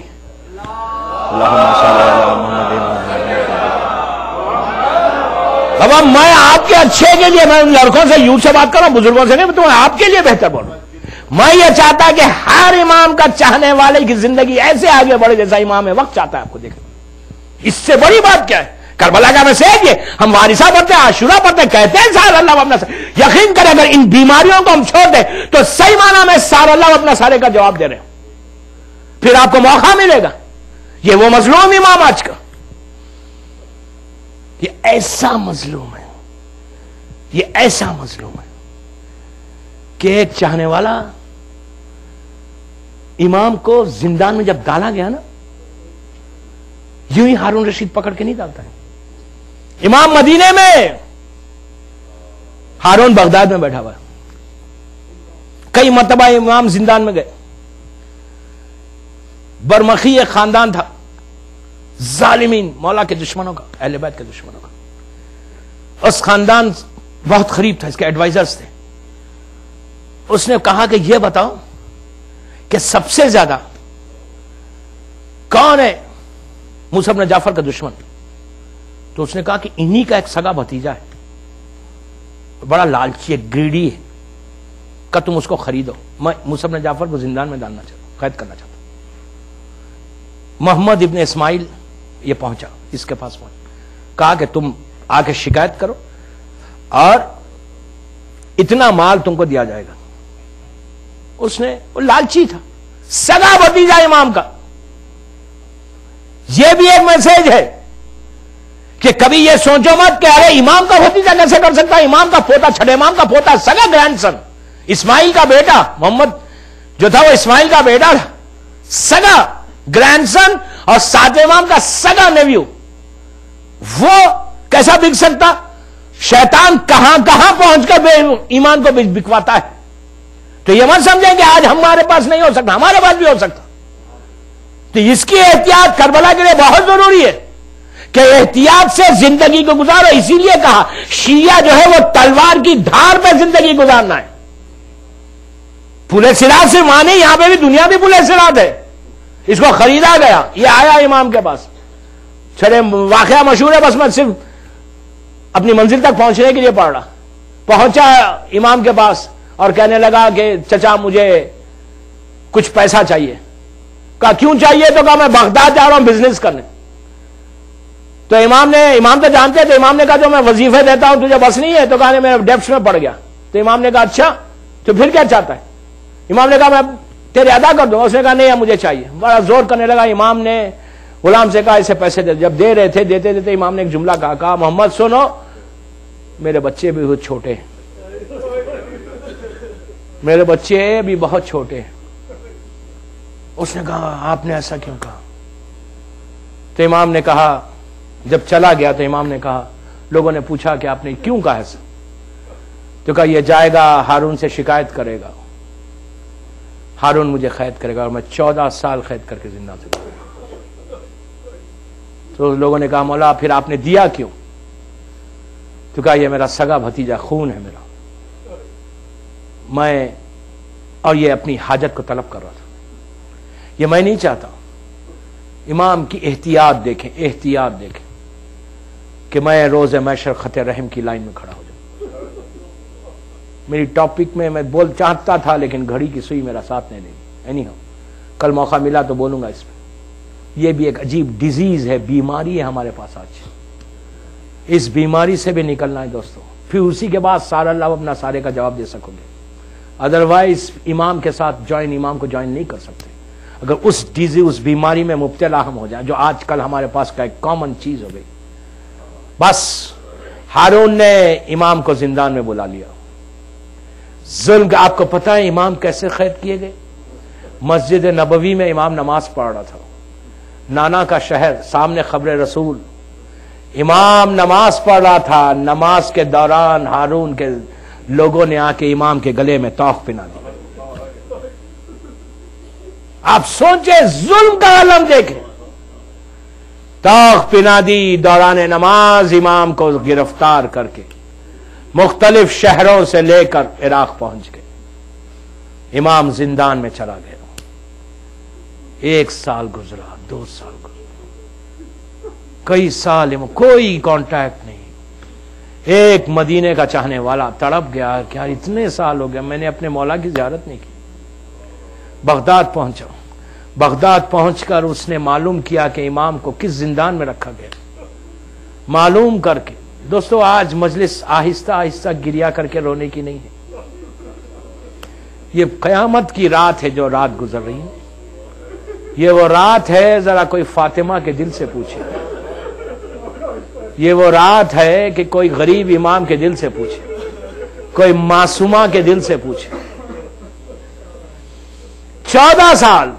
بابا میں آپ کے اچھے کے لیے, میں ان لڑکوں سے یوتھ سے بات کر رہا ہوں, بزرگوں سے نہیں, تو آپ کے لیے بہتر بولوں. میں یہ چاہتا کہ ہر امام کا چاہنے والے کی زندگی ایسے آگے بڑھے جیسا امام وقت چاہتا ہے. آپ کو دیکھیں, اس سے بڑی بات کیا ہے کربلا کا میسج یہ ہم وارثہ پڑھتے ہیں، عاشورہ پڑھتے ہیں، کہتے ہیں سارا اللہ اپنا یقین کریں اگر ان بیماریوں کو ہم چھوڑ دیں تو صحیح معنی میں سارا اللہ اپنا سارے کا جواب دے رہے ہیں، پھر آپ کو موقع ملے گا۔ یہ وہ مظلوم امام آج کا، یہ ایسا مظلوم ہے، یہ ایسا مظلوم ہے کہ ایک چاہنے والا امام کو زندان میں جب ڈالا گیا نا، یوں ہی ہارون رشید پکڑ کے نہیں ڈالتا ہے۔ امام مدینے میں، ہارون بغداد میں بیٹھا ہوا ہے۔ کئی مرتبہ امام زندان میں گئے۔ برمخی ایک خاندان تھا، ظالمین، مولا کے دشمنوں کا، اہل بیت کے دشمنوں کا۔ اس خاندان بہت قریب تھا، اس کے ایڈوائزرز تھے۔ اس نے کہا کہ یہ بتاؤ کہ سب سے زیادہ کون ہے موسیٰ بن جعفر کا دشمن؟ تو اس نے کہا کہ انہی کا ایک سگا بھتیجا ہے، بڑا لالچی ہے، گریڈی ہے، کہ تم اس کو خریدو، میں موسیٰ بن جعفر کو زندان میں ڈالنا چاہتا ہوں، قید کرنا چاہتا ہوں۔ محمد ابن اسماعیل یہ پہنچا، اس کے پاس پہنچا، کہا کہ تم آ کے شکایت کرو اور اتنا مال تم کو دیا جائے گا۔ اس نے، وہ لالچی تھا، سگا بھتیجا امام کا۔ یہ بھی ایک میسج ہے کہ کبھی یہ سوچو مت کہ ارے امام کا بھتیجا کیسے کر سکتا ہے، امام کا پوتا، چھٹے امام کا پوتا، سگا گرینڈ سن، اسماعیل کا بیٹا، محمد جو تھا وہ اسماعیل کا بیٹا تھا، سگا گرینڈ سن اور ساتویں امام کا سگا نیویو، وہ کیسا بک سکتا؟ شیطان کہاں کہاں پہنچ کر ایمان کو بکواتا ہے۔ تو یہ مت سمجھیں کہ آج ہمارے پاس نہیں ہو سکتا، ہمارے پاس بھی ہو سکتا۔ تو اس کی احتیاط کربلا کے لیے بہت ضروری ہے کہ احتیاط سے زندگی کو گزارو۔ اسی لیے کہا شیعہ جو ہے وہ تلوار کی دھار پہ زندگی گزارنا ہے۔ پلے صراط سے مانے، یہاں پہ بھی دنیا بھی پلے صراط ہے۔ اس کو خریدا گیا، یہ آیا امام کے پاس، چلے واقعہ مشہور ہے، بس میں صرف اپنی منزل تک پہنچنے کے لیے پڑھ رہا۔ پہنچا امام کے پاس اور کہنے لگا کہ چچا مجھے کچھ پیسہ چاہیے۔ کہا کیوں چاہیے؟ تو کہا میں بغداد جا رہا ہوں بزنس کرنے۔ تو امام تو جانتے تھے، امام نے کہا جو میں وظیفے دیتا ہوں تجھے بس نہیں ہے؟ تو کہا نہیں، میرے ڈیپس میں پڑ گیا۔ تو امام نے کہا اچھا تو پھر کیا چاہتا ہے؟ امام نے کہا میں تیرے ادا کر دوں۔ اس نے کہا نہیں مجھے چاہیے، بڑا زور کرنے لگا۔ امام نے غلام سے کہا اسے پیسے دے۔ جب دے رہے تھے، دیتے دیتے امام نے ایک جملہ کہا محمد سنو، میرے بچے بھی بہت چھوٹے ہیں، میرے بچے بھی بہت چھوٹے ہیں۔ اس نے کہا آپ نے ایسا کیوں کہا؟ تو امام نے کہا، جب چلا گیا تو امام نے کہا، لوگوں نے پوچھا کہ آپ نے کیوں کہا ایسا؟ تو کہا یہ جائے گا ہارون سے شکایت کرے گا، ہارون مجھے قید کرے گا اور میں 14 سال قید کر کے زندہ سے کروں گا۔ تو لوگوں نے کہا مولا پھر آپ نے دیا کیوں؟ تو کہا یہ میرا سگا بھتیجا، خون ہے میرا، میں اور یہ اپنی حاجت کو طلب کر رہا تھا، یہ میں نہیں چاہتا۔ امام کی احتیاط دیکھیں، احتیاط دیکھیں کہ میں روز محشر خط رحم کی لائن میں کھڑا ہو جاؤں۔ میری ٹاپک میں بول چاہتا تھا لیکن گھڑی کی سوئی میرا ساتھ نہیں دے گی، کل موقع ملا تو بولوں گا اس پہ۔ یہ بھی ایک عجیب ڈیزیز ہے، بیماری ہے ہمارے پاس آج۔ اس بیماری سے بھی نکلنا ہے دوستو، پھر اسی کے بعد سارا اللہ اپنا سارے کا جواب دے سکو گے۔ ادروائز امام کے ساتھ امام کو جوائن نہیں کر سکتے اگر اس بیماری میں مبتلا ہم ہو جائیں، جو آج کل ہمارے پاس کا ایک کامن چیز ہو گئی۔ بس ہارون نے امام کو زندان میں بلا لیا، ظلم کا۔ آپ کو پتا ہے امام کیسے قید کیے گئے؟ مسجد نبوی میں امام نماز پڑھ رہا تھا، نانا کا شہر، سامنے قبر رسول، امام نماز پڑھ رہا تھا۔ نماز کے دوران ہارون کے لوگوں نے آ کے امام کے گلے میں طوق پہنا دی۔ آپ سوچیں، ظلم کا عالم دیکھیں، طوق پہنا دی۔ دوران نماز امام کو گرفتار کر کے مختلف شہروں سے لے کر عراق پہنچ گئے۔ امام زندان میں چلا گیا۔ 1 سال گزرا، 2 سال گزرا، کئی سال کوئی کانٹیکٹ نہیں۔ ایک مدینے کا چاہنے والا تڑپ گیا کہ یار اتنے سال ہو گیا میں نے اپنے مولا کی زیارت نہیں کی۔ بغداد پہنچا، بغداد پہنچ کر اس نے معلوم کیا کہ امام کو کس زندان میں رکھا گیا۔ معلوم کر کے. دوستو آج مجلس آہستہ آہستہ گریا کر کے رونے کی نہیں ہے. یہ قیامت کی رات ہے جو رات گزر رہی ہے. یہ وہ رات ہے, ذرا کوئی فاطمہ کے دل سے پوچھے. یہ وہ رات ہے کہ کوئی غریب امام کے دل سے پوچھے, کوئی معصومہ کے دل سے پوچھے. 14 سال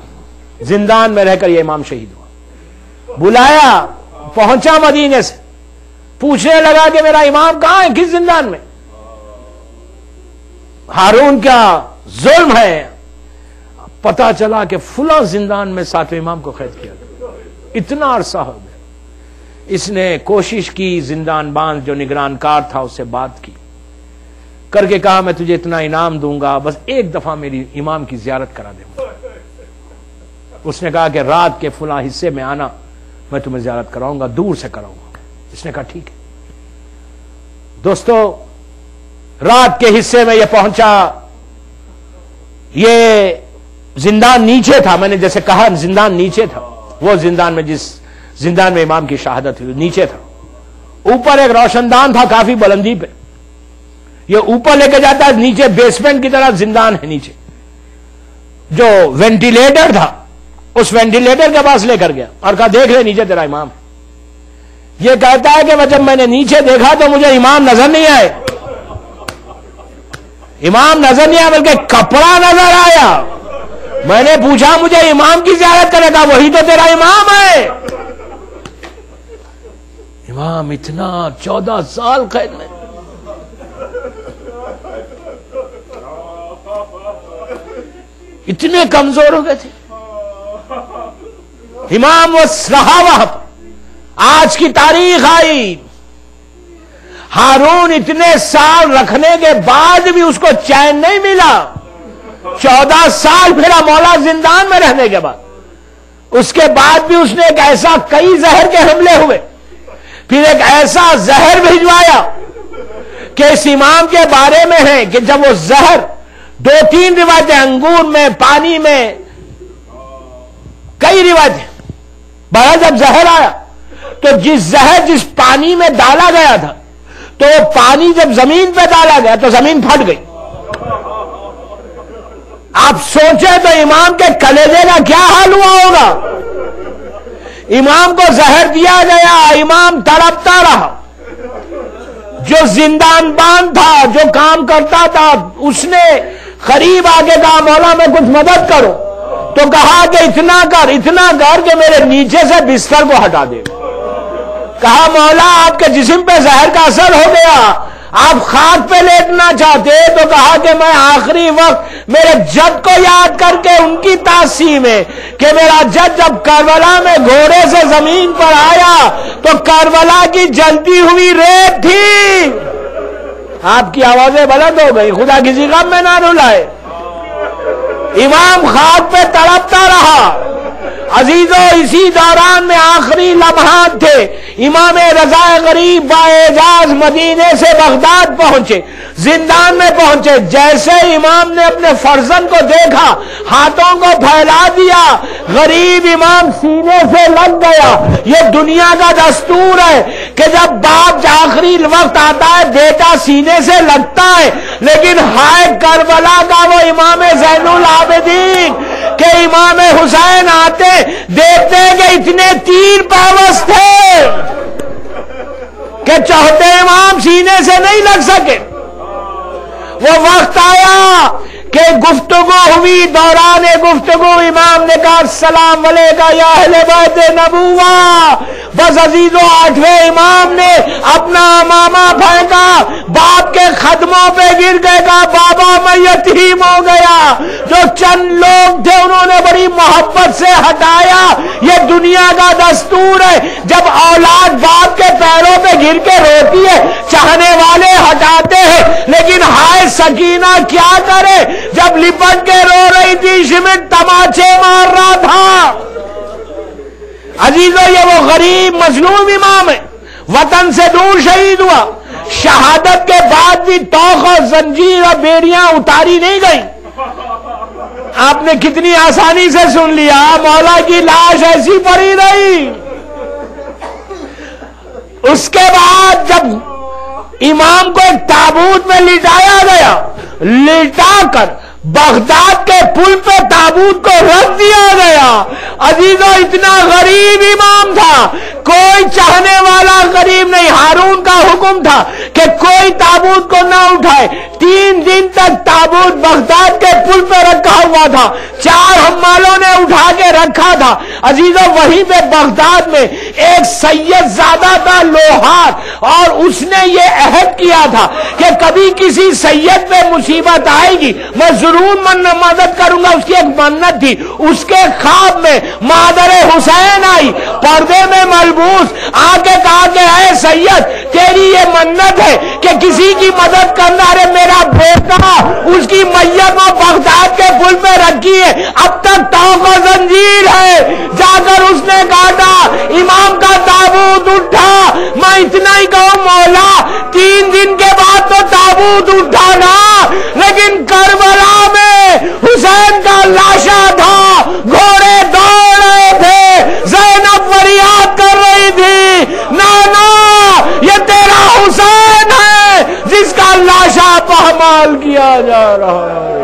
زندان میں رہ کر یہ امام شہید ہوا. بلایا, پہنچا مدینے سے, پوچھنے لگا کہ میرا امام کہاں ہے, کس زندان میں. ہارون کا ظلم ہے, پتا چلا کہ فلاں زندان میں 7ویں امام کو قید کیا گیا. اتنا عرصہ ہو گیا. اس نے کوشش کی, زندان باندھ جو نگران کار تھا اس سے بات کی, کر کے کہا میں تجھے اتنا انعام دوں گا, بس ایک دفعہ میری امام کی زیارت کرا دے. اس نے کہا کہ رات کے فلاں حصے میں آنا, میں تمہیں زیارت کراؤں گا, دور سے کراؤں گا. اس نے کہا ٹھیک ہے. دوستو رات کے حصے میں یہ پہنچا. یہ زندان نیچے تھا, میں نے جیسے کہا زندان نیچے تھا. وہ زندان میں جس زندان میں امام کی شہادت ہوئی نیچے تھا. اوپر ایک روشن دان تھا کافی بلندی پہ, یہ اوپر لے کے جاتا ہے, نیچے بیسمنٹ کی طرح زندان ہے نیچے. جو وینٹیلیٹر تھا اس وینٹیلیٹر کے پاس لے کر گیا اور کہا دیکھ لے نیچے تیرا امام. یہ کہتا ہے کہ جب میں نے نیچے دیکھا تو مجھے امام نظر نہیں آئے. امام نظر نہیں آیا بلکہ کپڑا نظر آیا. میں نے پوچھا مجھے امام کی زیارت کرے گا, وہی تو تیرا امام ہے. امام اتنا 14 سال قید میں, اتنے کمزور ہو گئے تھے. امام وہ رہا وہاں. آج کی تاریخ آئی, ہارون اتنے سال رکھنے کے بعد بھی اس کو چین نہیں ملا. 14 سال پھرا مولا زندان میں رہنے کے بعد. اس کے بعد بھی اس نے ایک ایسا, کئی زہر کے حملے ہوئے, پھر ایک ایسا زہر بھجوایا کہ اس امام کے بارے میں ہے کہ جب وہ زہر, 2-3 روایتیں, انگور میں, پانی میں, کئی روایتیں, بہرحال جب زہر آیا تو جس پانی میں ڈالا گیا تھا تو وہ پانی جب زمین پہ ڈالا گیا تو زمین پھٹ گئی. آپ سوچیں تو امام کے کلیجے کا کیا حال ہوا ہوگا. امام کو زہر دیا گیا, امام تڑپتا رہا. جو زندان باندھ تھا, جو کام کرتا تھا, اس نے قریب آگے کہا مولا میں کچھ مدد کرو, تو کہا کہ اتنا کر کہ میرے نیچے سے بستر کو ہٹا دے. کہا مولا آپ کے جسم پہ زہر کا اثر ہو گیا, آپ خاک پہ لیٹنا چاہتے, تو کہا کہ میں آخری وقت میرے جد کو یاد کر کے ان کی تاثیر میں کہ میرا جد جب کربلا میں گھوڑے سے زمین پر آیا تو کربلا کی جلتی ہوئی ریت تھی. آپ کی آوازیں بلند ہو گئی, خدا کسی غم میں نہ رلائے. امام خاک پہ تڑپتا رہا. عزیزو اسی دوران میں آخری لمحات تھے. امام رضا غریب باعجاز مدینے سے بغداد پہنچے, زندان میں پہنچے. جیسے امام نے اپنے فرزند کو دیکھا, ہاتھوں کو پھیلا دیا, غریب امام سینے سے لگ گیا. یہ دنیا کا دستور ہے کہ جب باپ آخری وقت آتا ہے بیٹا سینے سے لگتا ہے, لیکن ہائے کربلا کا وہ امام زین العابدین کہ امام حسین آتے دیکھتے کہ اتنے تیر پیوست تھے کہ چوتھے امام سینے سے نہیں لگ سکے. وہ وقت آیا کہ گفتگو ہوئی, دوران گفتگو امام نے کہا السلام علیکم یا اہل بیت نبوہ. بس عزیزو 8ویں امام نے اپنا امامہ پھینکا, باپ کے قدموں پہ گر گئے, کہا بابا میں یتیم ہو گیا. جو چند لوگ تھے انہوں نے بڑی محبت سے ہٹایا. یہ دنیا کا دستور ہے, جب اولاد باپ کے پیروں پہ گر کے روتی ہے چاہنے والے ہٹاتے ہیں, لیکن ہائے سکینہ کیا کرے جب لپٹ کے رو رہی تھی سمٹ تماچے مار رہا تھا. عزیزو یہ وہ غریب مظلوم امام ہے, وطن سے دور شہید ہوا. شہادت کے بعد بھی توق اور زنجیر اور بیڑیاں اتاری نہیں گئی. آپ نے کتنی آسانی سے سن لیا, مولا کی لاش ایسی پڑی رہی. اس کے بعد جب امام کو ایک تابوت میں لٹایا گیا، لٹا کر بغداد کے پل پہ تابوت کو رکھ دیا گیا۔ عزیزو اتنا غریب امام تھا، کوئی چاہنے والا غریب نہیں۔ ہارون کا حکم تھا کہ کوئی تابوت کو نہ اٹھائے۔ 3 دن تک تابوت بغداد کے پل پہ رکھا ہوا تھا، 4 حمالوں نے اٹھا کے رکھا تھا۔ عزیزو وہیں پہ بغداد میں ایک سید زادہ تھا لوہار، اور اس نے یہ عہد کیا تھا کہ کبھی کسی سید پہ مصیبت آئے گی میں ضرور مدد کروں گا۔ اس کی ایک منت تھی۔ اس کے خواب میں مادر حسین آئی، پردے میں ملبوس، آ کے کہا کہ اے سید تیری یہ منت ہے کہ کسی کی مدد کرنا۔ ارے میرا بیٹا، اس کی میت وہ بغداد کے پل پہ رکھی ہے، اب تک توق و زنجیر ہے۔ جا کر اس نے کہا امام کا تابوت اٹھا۔ میں اتنا ہی کہوں مولا 3 دن کے بعد تو تابوت اٹھا نا، لیکن کربلا میں حسین کا لاشا تھا، گھوڑے دوڑ رہے تھے، زینب فریاد کر رہی تھی نانا یہ تیرا حسین ہے جس کا لاشا پامال کیا جا رہا ہے۔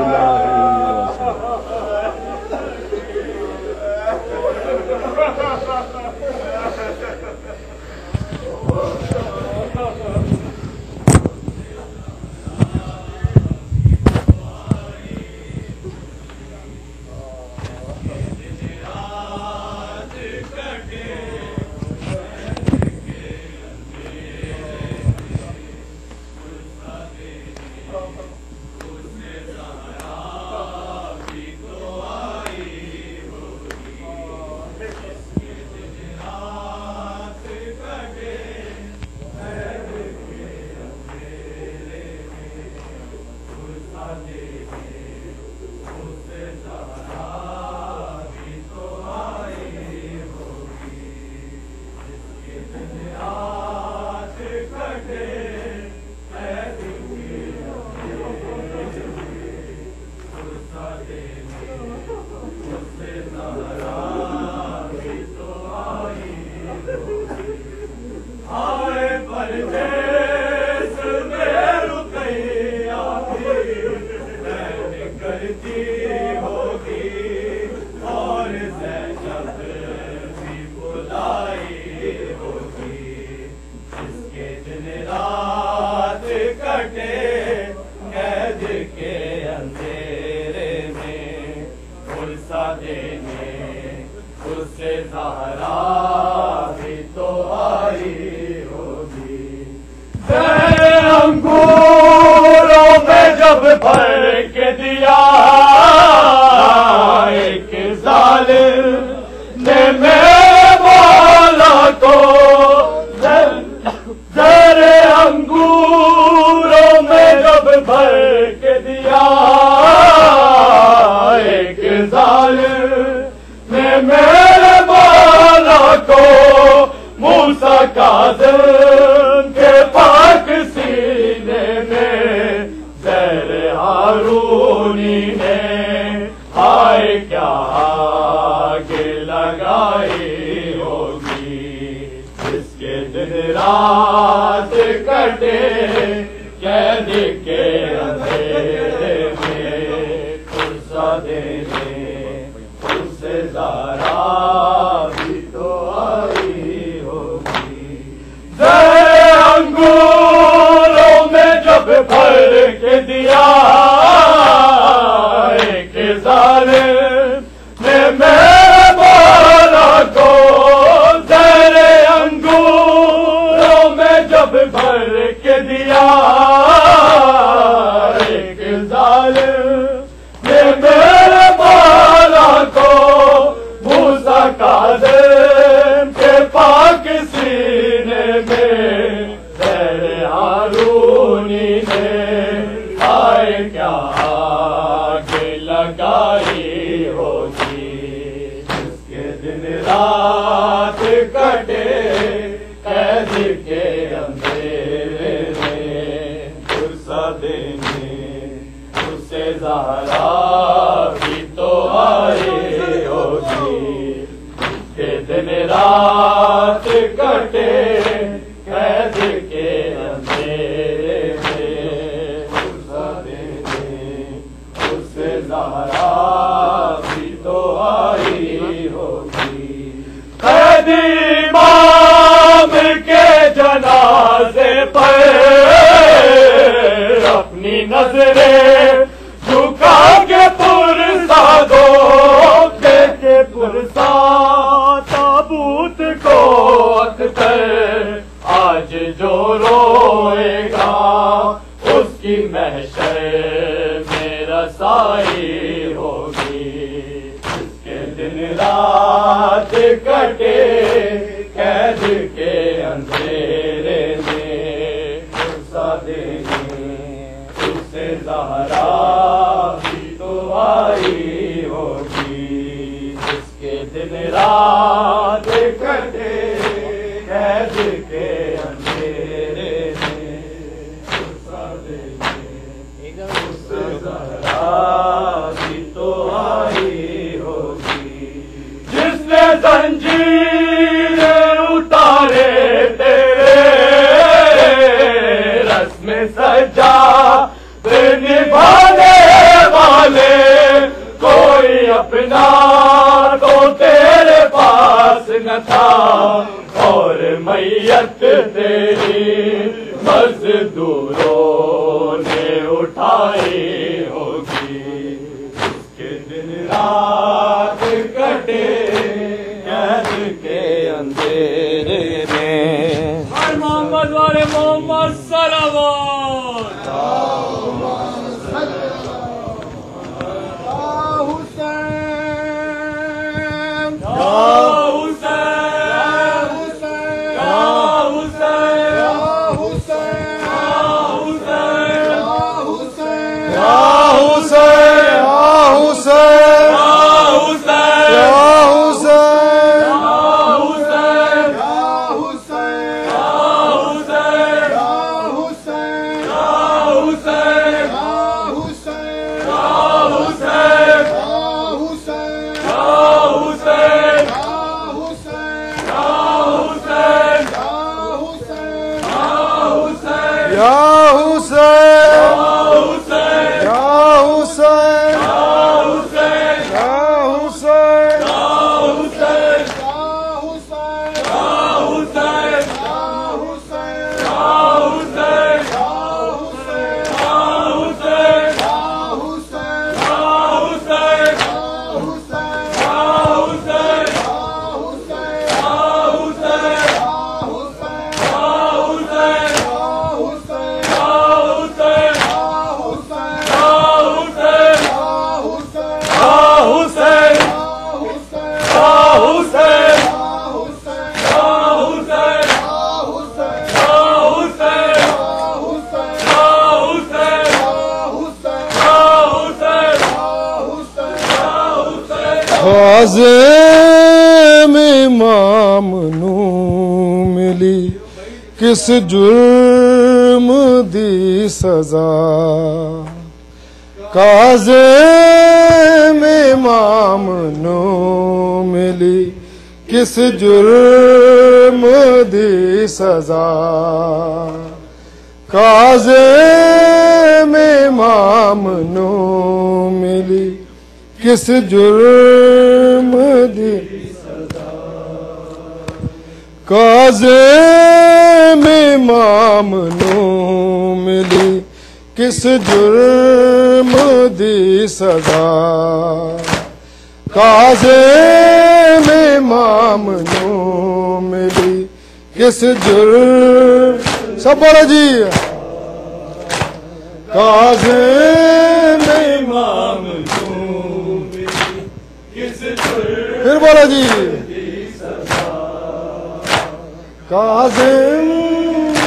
امام کے جنازے پر اپنی نظریں جھکا کے پرسا دو کے پرسا تابوت کو اختر آج جو روئے گا اس کی محشر میں رسائی ہوگی اس کے دن رات کٹے قید کے اندھیرے میں فرصا دینی اس سے زہرا بھی تو آئی ہوگی اس کے دن رات کٹے قید کے اندھیرے میں فرصا دینی اس سے زہرا بھی تو آئی ہوگی جس نے زنجیر اتارے تیرے رسم سجا نبھانے والے کوئی اپنا تو تیرے پاس نہ تھا اور میت تیری مزدوروں نے اٹھائی ہوگی اس کے دن رات کٹے قید کے اندھیرے میں محمد والے محمد صلوات عظیم امام نو ملی کس جرم دی سزا کاظم امام نو ملی کس جرم دی سزا کاظم امام نو ملی کس جرم دی کاظم امام نو ملی کس جرم دی سزا کاظم امام نو ملی کس جرم سب بولا جی کاظم امام پھر بولا جی کاظم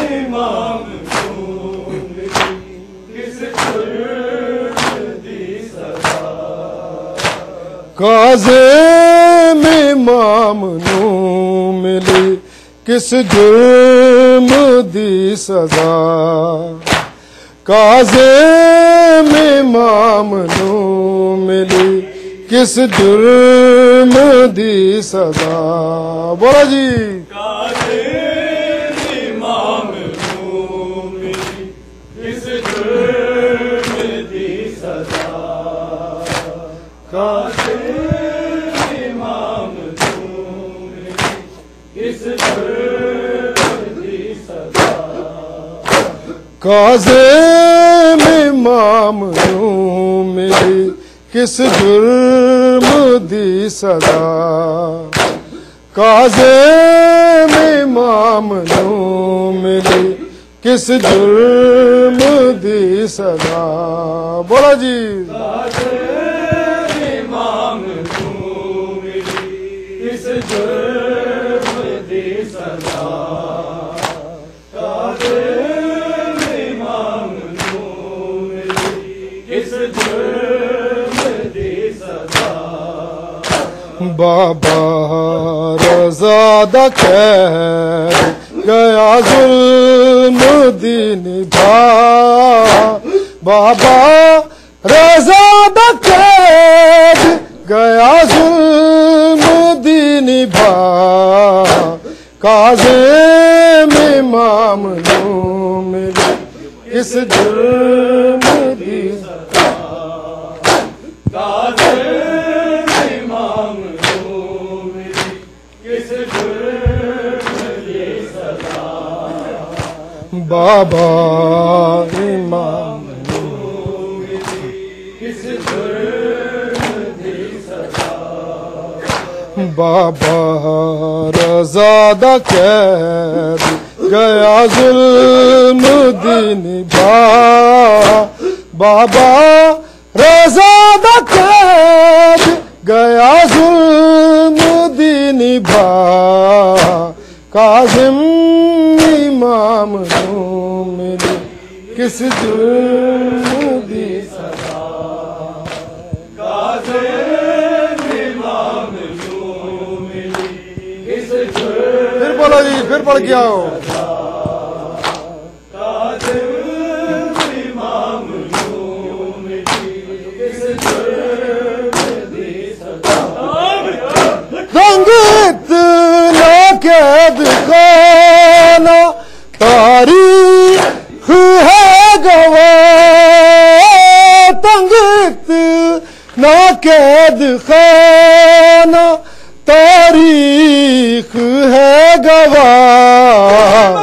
امام کس جرم دی سزا کاظم امام نو ملی کس جرم دی سزا کاظم امام نو ملی کس جرم دی سزا بولا جی کاظم امام نو ملی کس جرم دی سزا کاظم امام نو ملی کاظم امام نوں ملی کس جرم دی سزا کاظم امام نوں ملی کس جرم دی سزا بولا جی امام نوں ملی کس جرم دی سزا امام نوں ملی کس جرم دی سزا بابا رضا دا قید گیا ظلم دی نبھا بابا رضا دا قید گیا ظلم دی نبھا کاظم امام نوں ملی کس جرم دی سزا کاظم امام نوں ملی کس جرم دی سزا بابا امام کس جرم دی سزا بابا رضا دا قید گیا ظلم دی نبھا بابا رضا دا قید گیا ظلم دی نبھا کاظم امام نوں ملی کس جرم دی سزا کاظم امام نوں ملی کس جرم پھر بولو جی پھر پڑھ کے آؤ کاظم امام نوں ملی کس جرم دی سزا رنگ اتنا قید خانہ تاریخ ہے گواہ تنگ اتنا قید خانہ تاریخ ہے گواہ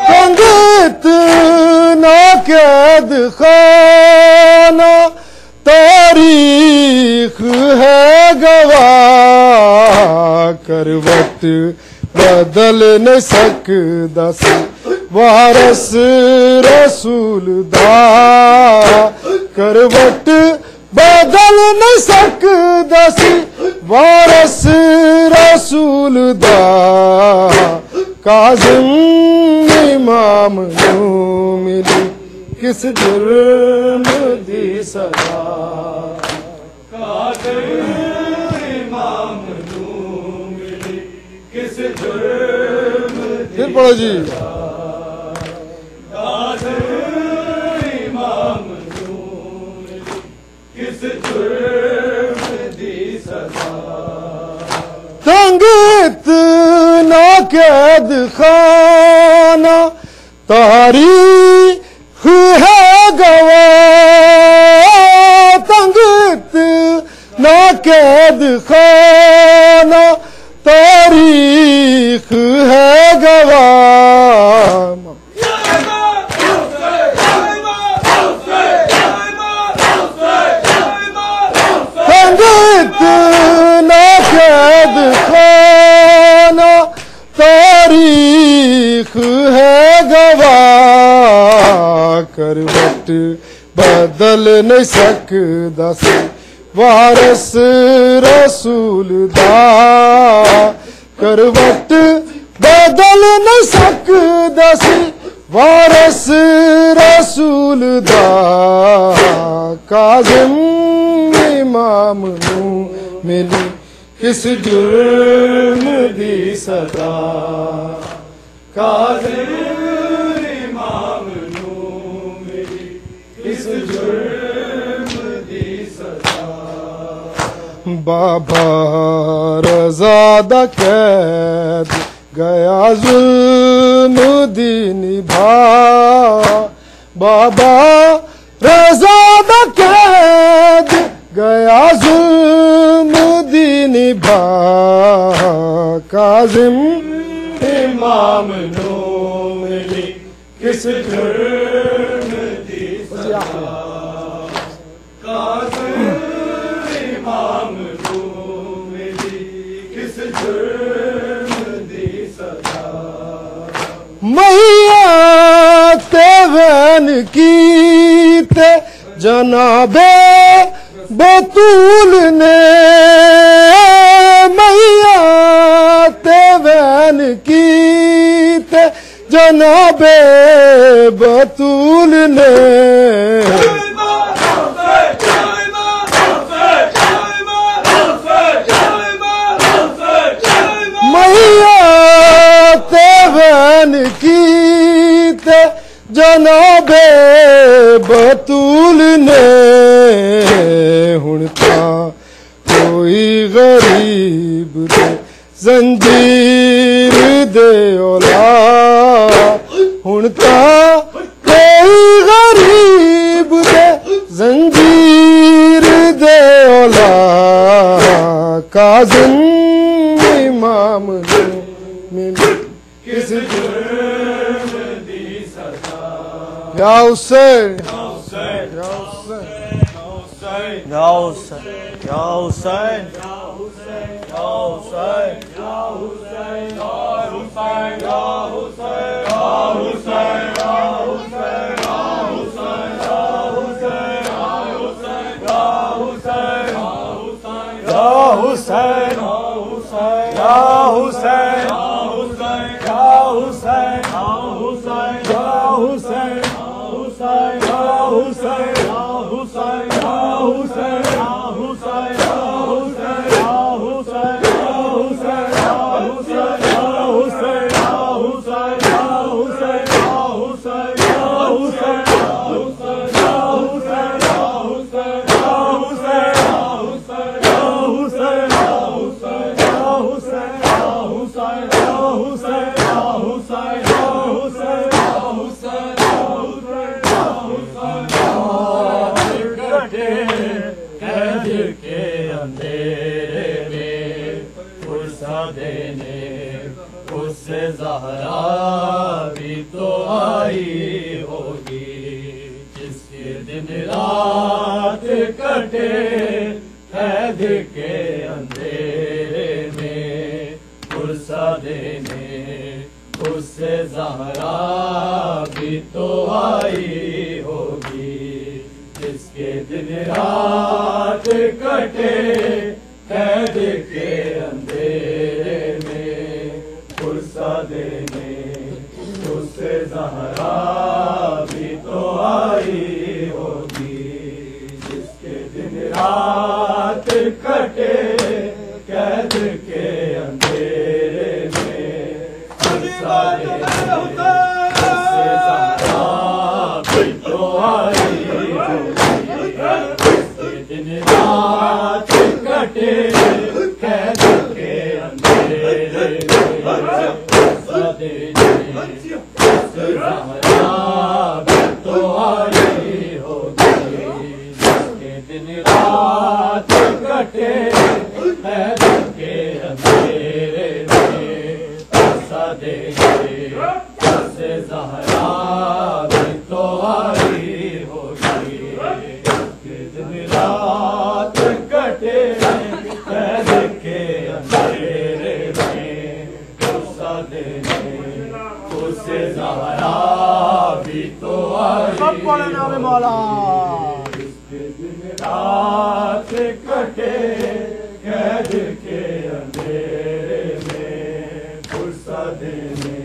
تنگ اتنا قید خانہ تاریخ ہے گواہ کروٹ بدل نہ سکدا سی وارث رسول دا کروٹ بدل نہ سکدا سی وارث رسول دا کاظم امام نوں ملی کس جرم دی سزا کاظم امام نوں ملی کس جرم پھر پڑھو جی کاظم امام نوں ملی کس جرم دی سزا تنگ اتنا قید خانہ تاریخ ہے گواہ تنگ اتنا قید خانہ تاریخ ہے گواہ تنگ اتنا قید خانہ تاریخ ہے گواہ کروٹ بدل نہیں سکدا سی وارث رسول دا کروٹ بدل نہیں سکدا سی وارث رسول دا کاظم امام نوں ملی کس جرم دی سزا کاظم امام نوں ملی کس جرم دی سزا بابا رضا دا قید گیا ظلم دی نبھا بابا رضا دا قید گیا ظلم دی نبھا کاظم امام نو ملی کس جرم دی سزا کاظم امام نو ملی کس جرم دی سزا میات وین کیتے جناب بطول نے میات وین کیتے جناب بطول نے میات وین کیتے جناب بطول نے ہن تاں کوئی غریب دے زنجیر دے اولا ہن تاں کوئی غریب دے زنجیر دے اولا کاظم امام نو ملی کس جرم دی سزا یا حسین حسین یا حسین یا حسین یا حسین یا حسین یا حسین یا حسین یا حسین یا حسین یا حسین یا حسین یا حسین یا حسین یا حسین یا حسین یا حسین زہرا بھی تو آئی ہوگی جس کے دن رات کٹے قید کے اندھیرے میں پرسا دینے اس سے زہرا بھی تو آئی ہوگی جس کے دن رات کٹے قید کے اندھیرے میں پرسا دینے اس سے زہرا بھی تو آئی ہوگی جس کے دن رات کٹے قید کے اندھیرے میں پرسا دینے اس سے زہرا بھی تو آئی ہوگی جس کے دن رات کٹے قید کے اندھیرے تو آئی ہوگی جس کے دن رات کٹے قید کے اندھیرے میں پرسا دینے اس سے زہرا بھی تو آئی ہوگی جس کے دن رات کٹے قید کے اندھیرے میں پرسا دینے اس سے زہرا بھی تو آئی مولا جس کے دن رات کٹے قید کے اندھیرے میں پرسا دینے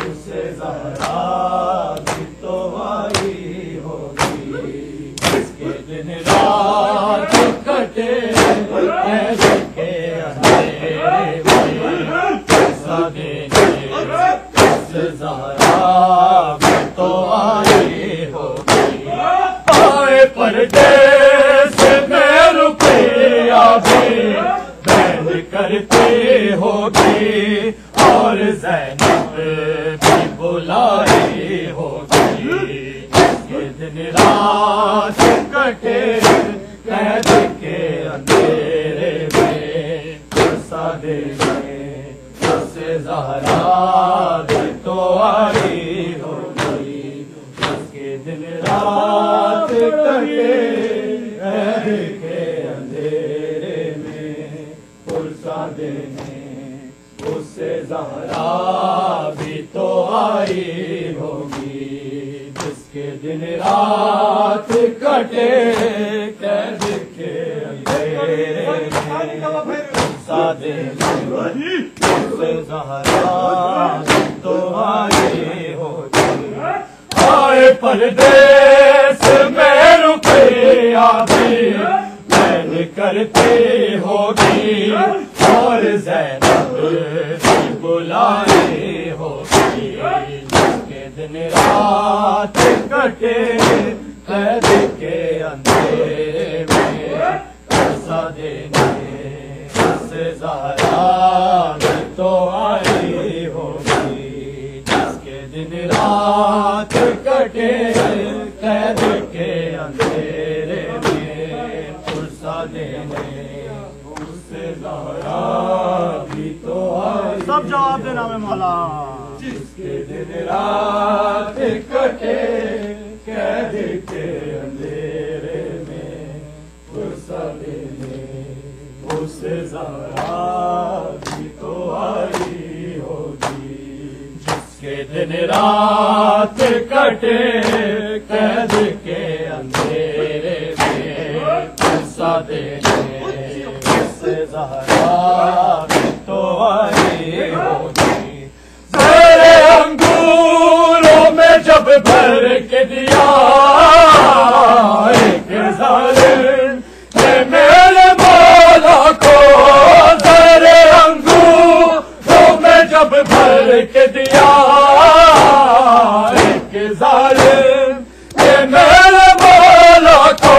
اس سے زہرا بھی تو آئی ہوگی جس کے دن رات کٹے قید کے اندھیرے میں پرسا دینے زہرا بھی تو آئی ہوگی آئے پردیس میں روپیہ بھی بین کرتی ہوگی اور زینب بھی بلائی ہوگی جس کے دن رات کٹے قید کے اندھیرے میں پرسا دینے زہرا بھی تو آئی ہوگی، جس کے دن رات کٹے قید کے اندھیرے میں پرسا دینے، اس سے زہرا بھی تو آئی ہوگی، جس کے دن رات کٹے قید کے اندھیرے میں پرسا دینے، اس سے زہرا بھی تو آئی ہوگی۔ آئے پردیس میں رقیہ بھی میں کرتی ہوگی، اور زینب بھی بلائی ہوگی، جس کے دن رات کٹے قید کے اندھیرے میں پرسا دینے، اس سے زہرا بھی تو آئی ہوگی، جس کے دن رات کٹے قید کے اندھیرے میں پرسا دینے، اس سے زہرا بھی تو آئی، سب جواب دینا میں مولا، جس کے دن رات کٹے قید کے اندھیرے میں پرسا دینے، اس سے زہرا بھی تو آئی ہوگی، جس کے دن رات کٹے قید کے اندھیرے میں پرسا دینے، اس سے زہرا بھی تو آئی ہوگی۔ زیر انگوروں میں جب بھر کے دیا ایک ظالم نے میرے مولا کو، زیر انگوروں میں جب بھر کے دیا ایک ظالم نے میرے مولا کو،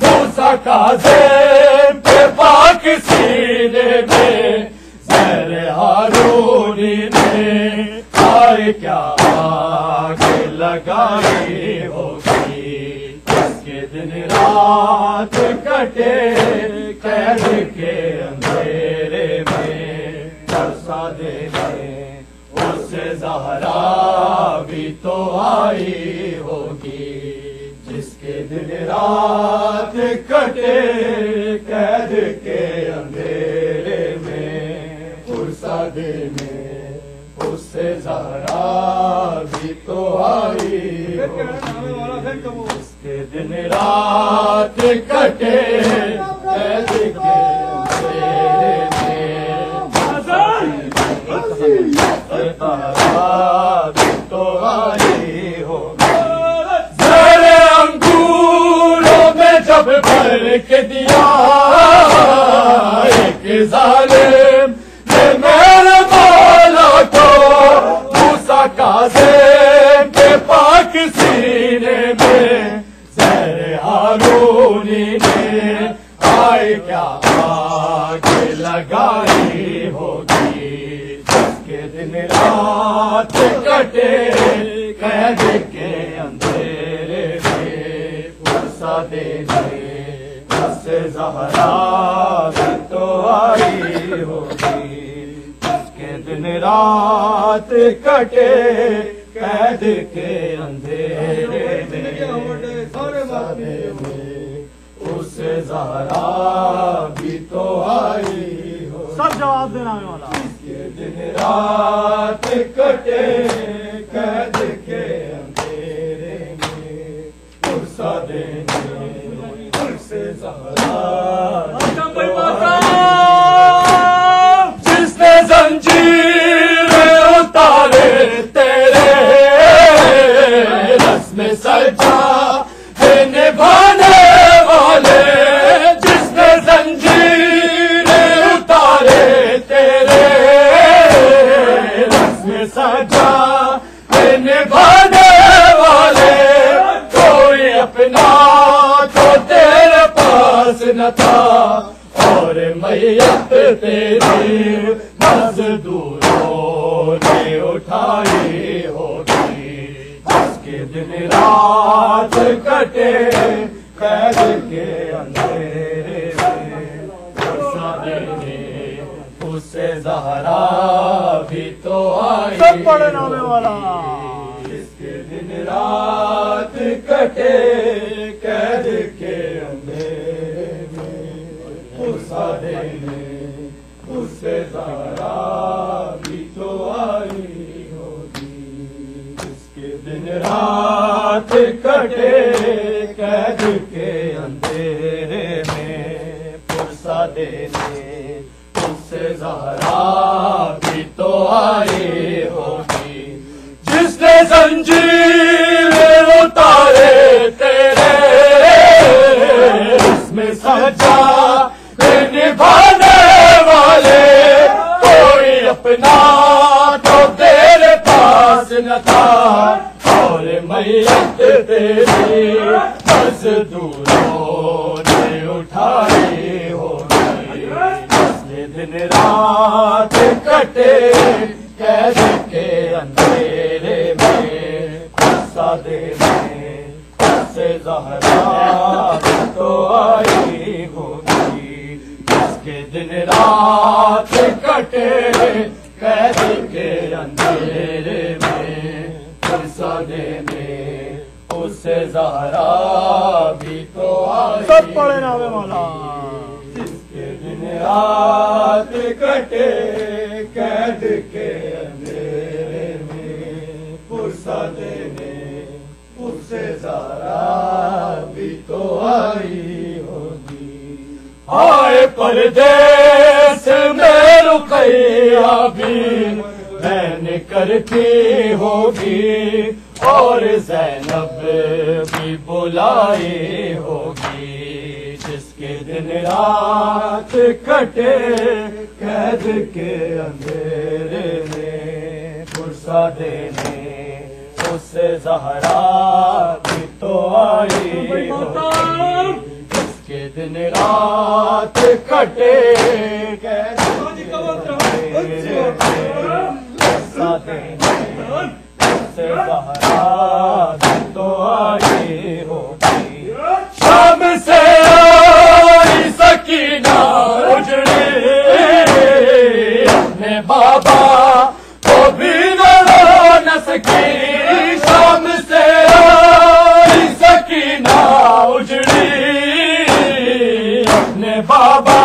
موسیٰ کاظم کے پاک سینے میں زیر ہارونی نے آئے کیا آگ لگائی ہوگی، جس کے دن رات کٹے قید کے اندھیرے میں پرسا دینے، اس سے زہرا بھی تو آئی ہوگی، جس کے دن رات کٹے قید کے اندھیرے میں پرسا دینے، اس سے زہرا بھی تو آئی ہوگی، جس کے دن رات کٹے قید کے اندھیرے میں زہرا بھی تو آئی ہوگی۔ زیر انگوروں میں جب بھر کے دیا ایک ظالم نے میرے مولا کو، موسیٰ کاظم کے پاک سینے میں زیر ہارونی نے آئے کیا آگ لگائی ہوگی، جس کے دن رات کٹے قید کے اندھیرے میں پرسا دینے، اس سے زہرا بھی تو آئی ہوگی، جس کے دن رات کٹے قید کے اندھیرے میں پرسا دینے، اس سے زہرا بھی تو آئی ہوگی، سب جواب دینا میں مولا، جس کے دن رات کٹے قید کے اندھیرے میں پرسا دینے، اس سے زہرا بھی تو آئی، جس نے زنجیر اتارے تیرے رسم سجا نبھانے والے، جس نے زنجیر اتارے تیرے رسم سجا نبھانے والے، کوئی اپنا تو تیرے پاس نہ تھا، اور میت تیری مزدوروں نے اٹھائی ہوگی، جس کے دن رات کٹے قید کے اندھیرے میں پرسا دینے، اس سے زہرا بھی مولا جس کے دن رات کٹے قید کے اندھیرے میں غصہ دینے اس سے زہرا بھی تو آئی ہوگی جس کے دن رات کٹے قید کے اندھیرے میں غصہ دینے اس سے زہرا بھی تو آئی ہوگی جس نے زنجیر اتارے تیرے اس میں سجا نبھانے والے کوئی اپنا تو تیرے پاس نہ تھا اور میت تیری مزدوروں نے اٹھائی ہوگی جس نے دن رات کٹے قید کے اندھیرے میں غصہ دینے سے زہرا تو آئی ہوگی جس کے دن رات کٹے قید کے اندھیرے میں غصہ دینے اس سے زہرا بھی تو آئی سب پڑھے نام مولا جس کے دن رات کٹے قید کے اندھیرے میں غصہ دینے اس سے زہرا بھی تو آئی ہوگی آئے پردیس میں رقیہ بھی بہن کرتی ہوگی اور زینب بھی بلائی ہوگی جس کے دن رات کٹے قید کے اندھیرے میں غصہ دینے اس سے زہرا بھی تو آئی ہوگی جس کے دن رات کٹے قید کے اندھیرے میں غصہ دینے اس سے زہرا بھی تو آئی ہوگی شام سے آئی سکینہ اجڑی اپنے بابا کو بھی نہ سکی شام سے آئی سکینہ اجڑی اپنے بابا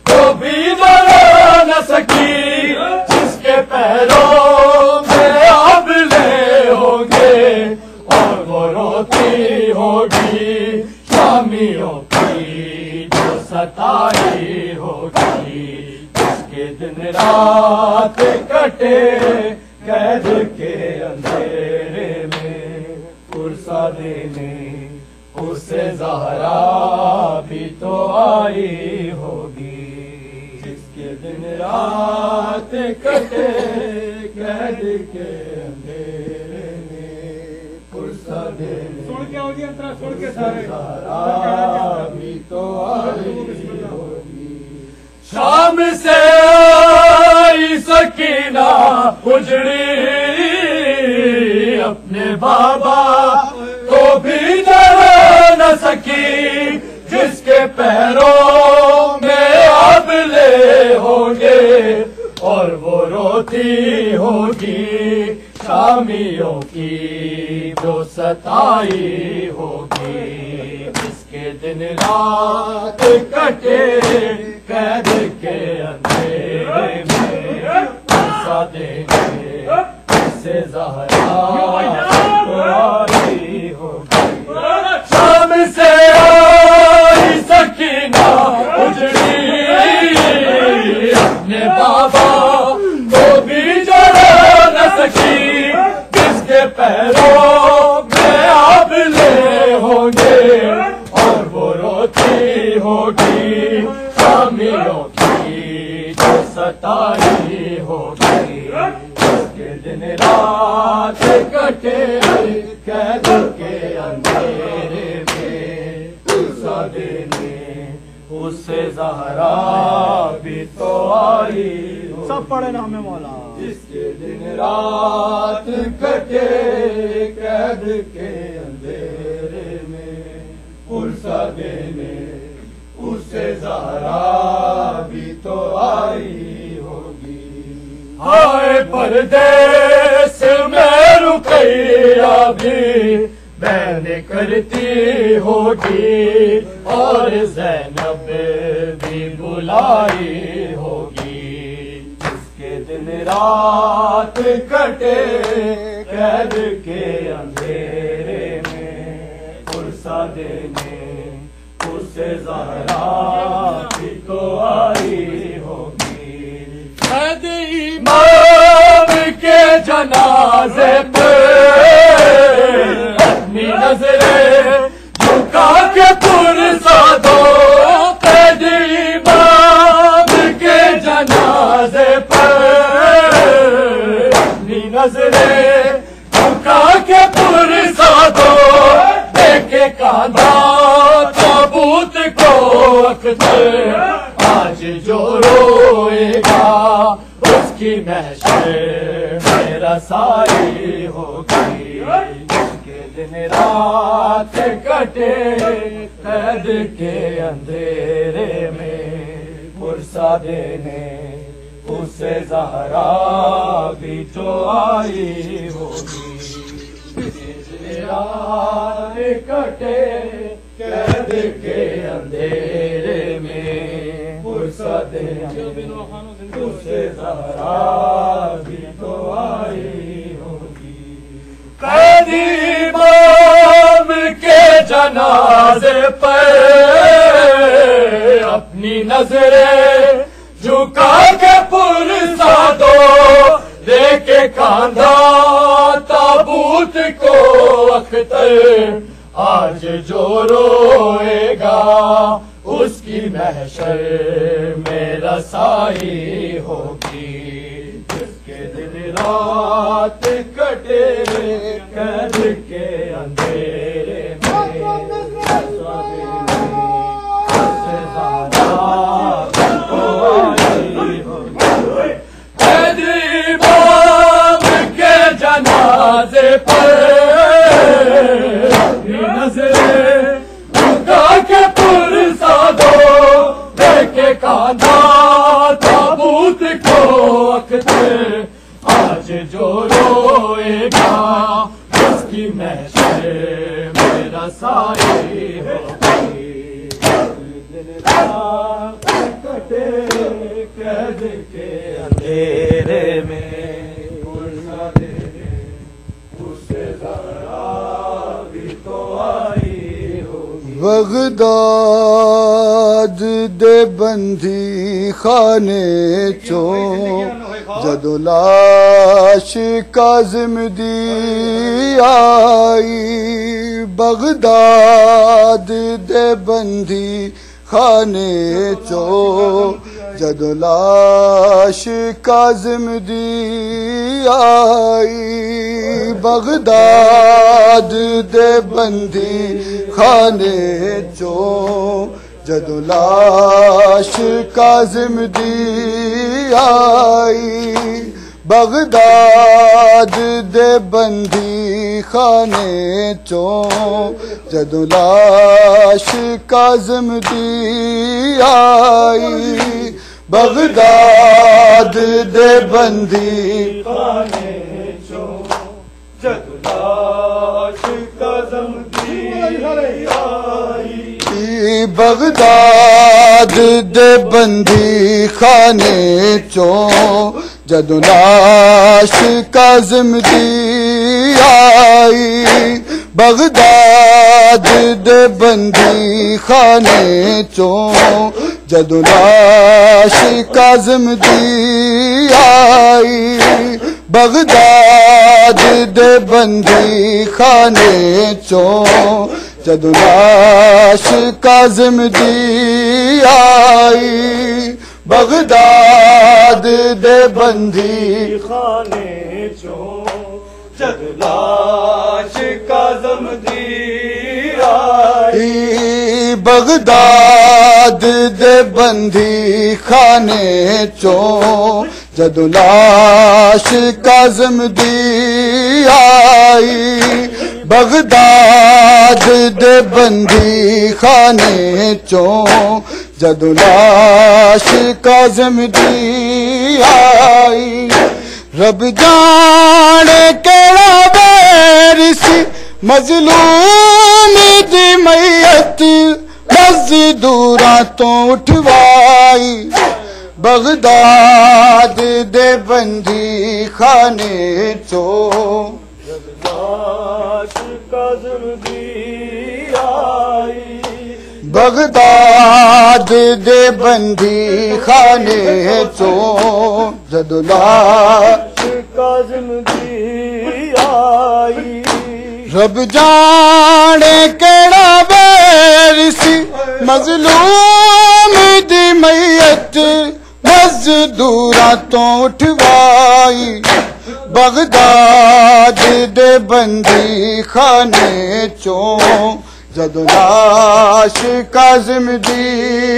کو بھی نہ سکی جس کے پیروں میں آبلے ہوں گے اور وہ روتی ہوگی شامیوں کی جو ستائی ہوگی جس کے دن رات کٹے قید کے اندھیرے میں غصہ دینے اس سے زہرا بھی تو آئی ہوگی جس کے دن رات کٹے قید کے اندھیرے میں غصہ دینے زہرا بھی تو آئی ہوگی شام سے آئی سکینہ اجڑی اپنے بابا کو بھی نہ سکی جس کے پیروں میں آبلے ہوں گے اور وہ روتی ہوگی شامیوں کی جو ستائی ہوگی جس کے دن رات کٹے قید کے اندھیرے میں غصہ دینے سے زہرا آئی ہوگی شام سے آئی سکینہ اجڑی اپنے بابا کو بھی جلا نہ سکی جس کے پیروں میں آبلے ہوں گے اور وہ روتی ہوگی شامیوں کی جو ستائی ہوگی جس کے دن رات کٹے قید کے اندھیرے میں غصہ دینے اس سے زہرا بھی تو آئی ہوگی سب پڑھے نام مولا جس کے دن رات کٹے قید کے اندھیرے میں غصہ دینے اس سے زہرا بھی تو آئی ہوگی آئے پردیس میں ریا بھی بہن کرتی ہوگی اور زینب بھی بلائی ہوگی جس کے دن رات کٹے قید کے اندھیرے میں پرسہ دینے اسے زہرا بھی تو آئی ہوگی قید امام کے جنازے پہ اپنی نظریں جھکا کے پرسہ دو قید امام کے جنازے پر اپنی نظریں جھکا کے پرسہ دو دیکھے کاندھا تابوت کو اختر آج جو روئے گا اس کی محشر میں رسائی ہوگی جس کے دن رات کٹے قید کے اندھیرے میں پرسہ دینے اسے زہرا بھی تو آئی ہوگی دن رات کٹے قید کے اندھیرے میں پرسہ دینے اسے زہرا بھی تو آئی ہوگی قید امام کے جنازے پر اپنی نظریں جھکا کے پرسہ دو دیکھے کاندھا تابوت کو اختر آج جو روئے گا اس کی محشر میں رسائی ہوگی جس کے دن رات کٹے قید کے اندھیرے میں قید امام کے جنازے پر نظریں جھکا کے پرسہ دو دیکھے کاندھا تابوت کو اختر آج جو روئے گا اس کی محشر میں رسائی ہوگی دن رات کٹے قید کے اندھیرے میں پرسہ دینے اسے زہرا بھی تو آئی ہوگی بغداد دے بندی خانے چوں جدو لاش کاظم دی آئی بغداد دے بندی خانے چوں جدو لاش کاظم دی آئی بغداد دے بندی خانے چوں جدو لاش کاظم دی آئی بغداد دے بندی خانے چوں جدو لاش کاظم دی آئی بغداد دے بندی خانے چوں جدو لاش کاظم دی آئی بغداد دے بندی خانے چوں جدو لاش کاظم دی آئی بغداد دے بندی خانے چوں جدو لاش کاظم دی آئی بغداد دے بندی خانے چوں جدو لاش کاظم دی آئی بغداد دے بندی خانے چوں جدو لاش کاظم دی آئی بغداد دے بندی خانے چوں جدو لاش کاظم دی آئی بغداد دے بندی خانے چوں جدو لاش کاظم دی آئی رب جانے کیڑا بیر سی مظلوم دی میت مزدوراں تو اٹھوائی بغداد دے بندی خانے چو لاش کاظم دی آئی بغداد دے بندی خانے چو جدو لاش کاظم دی آئی رب جانے کیڑا بیر سی مظلوم دی میت مزدوراں تو اٹھوائی بغداد دے بندی خانے چوں جدو لاش کاظم دی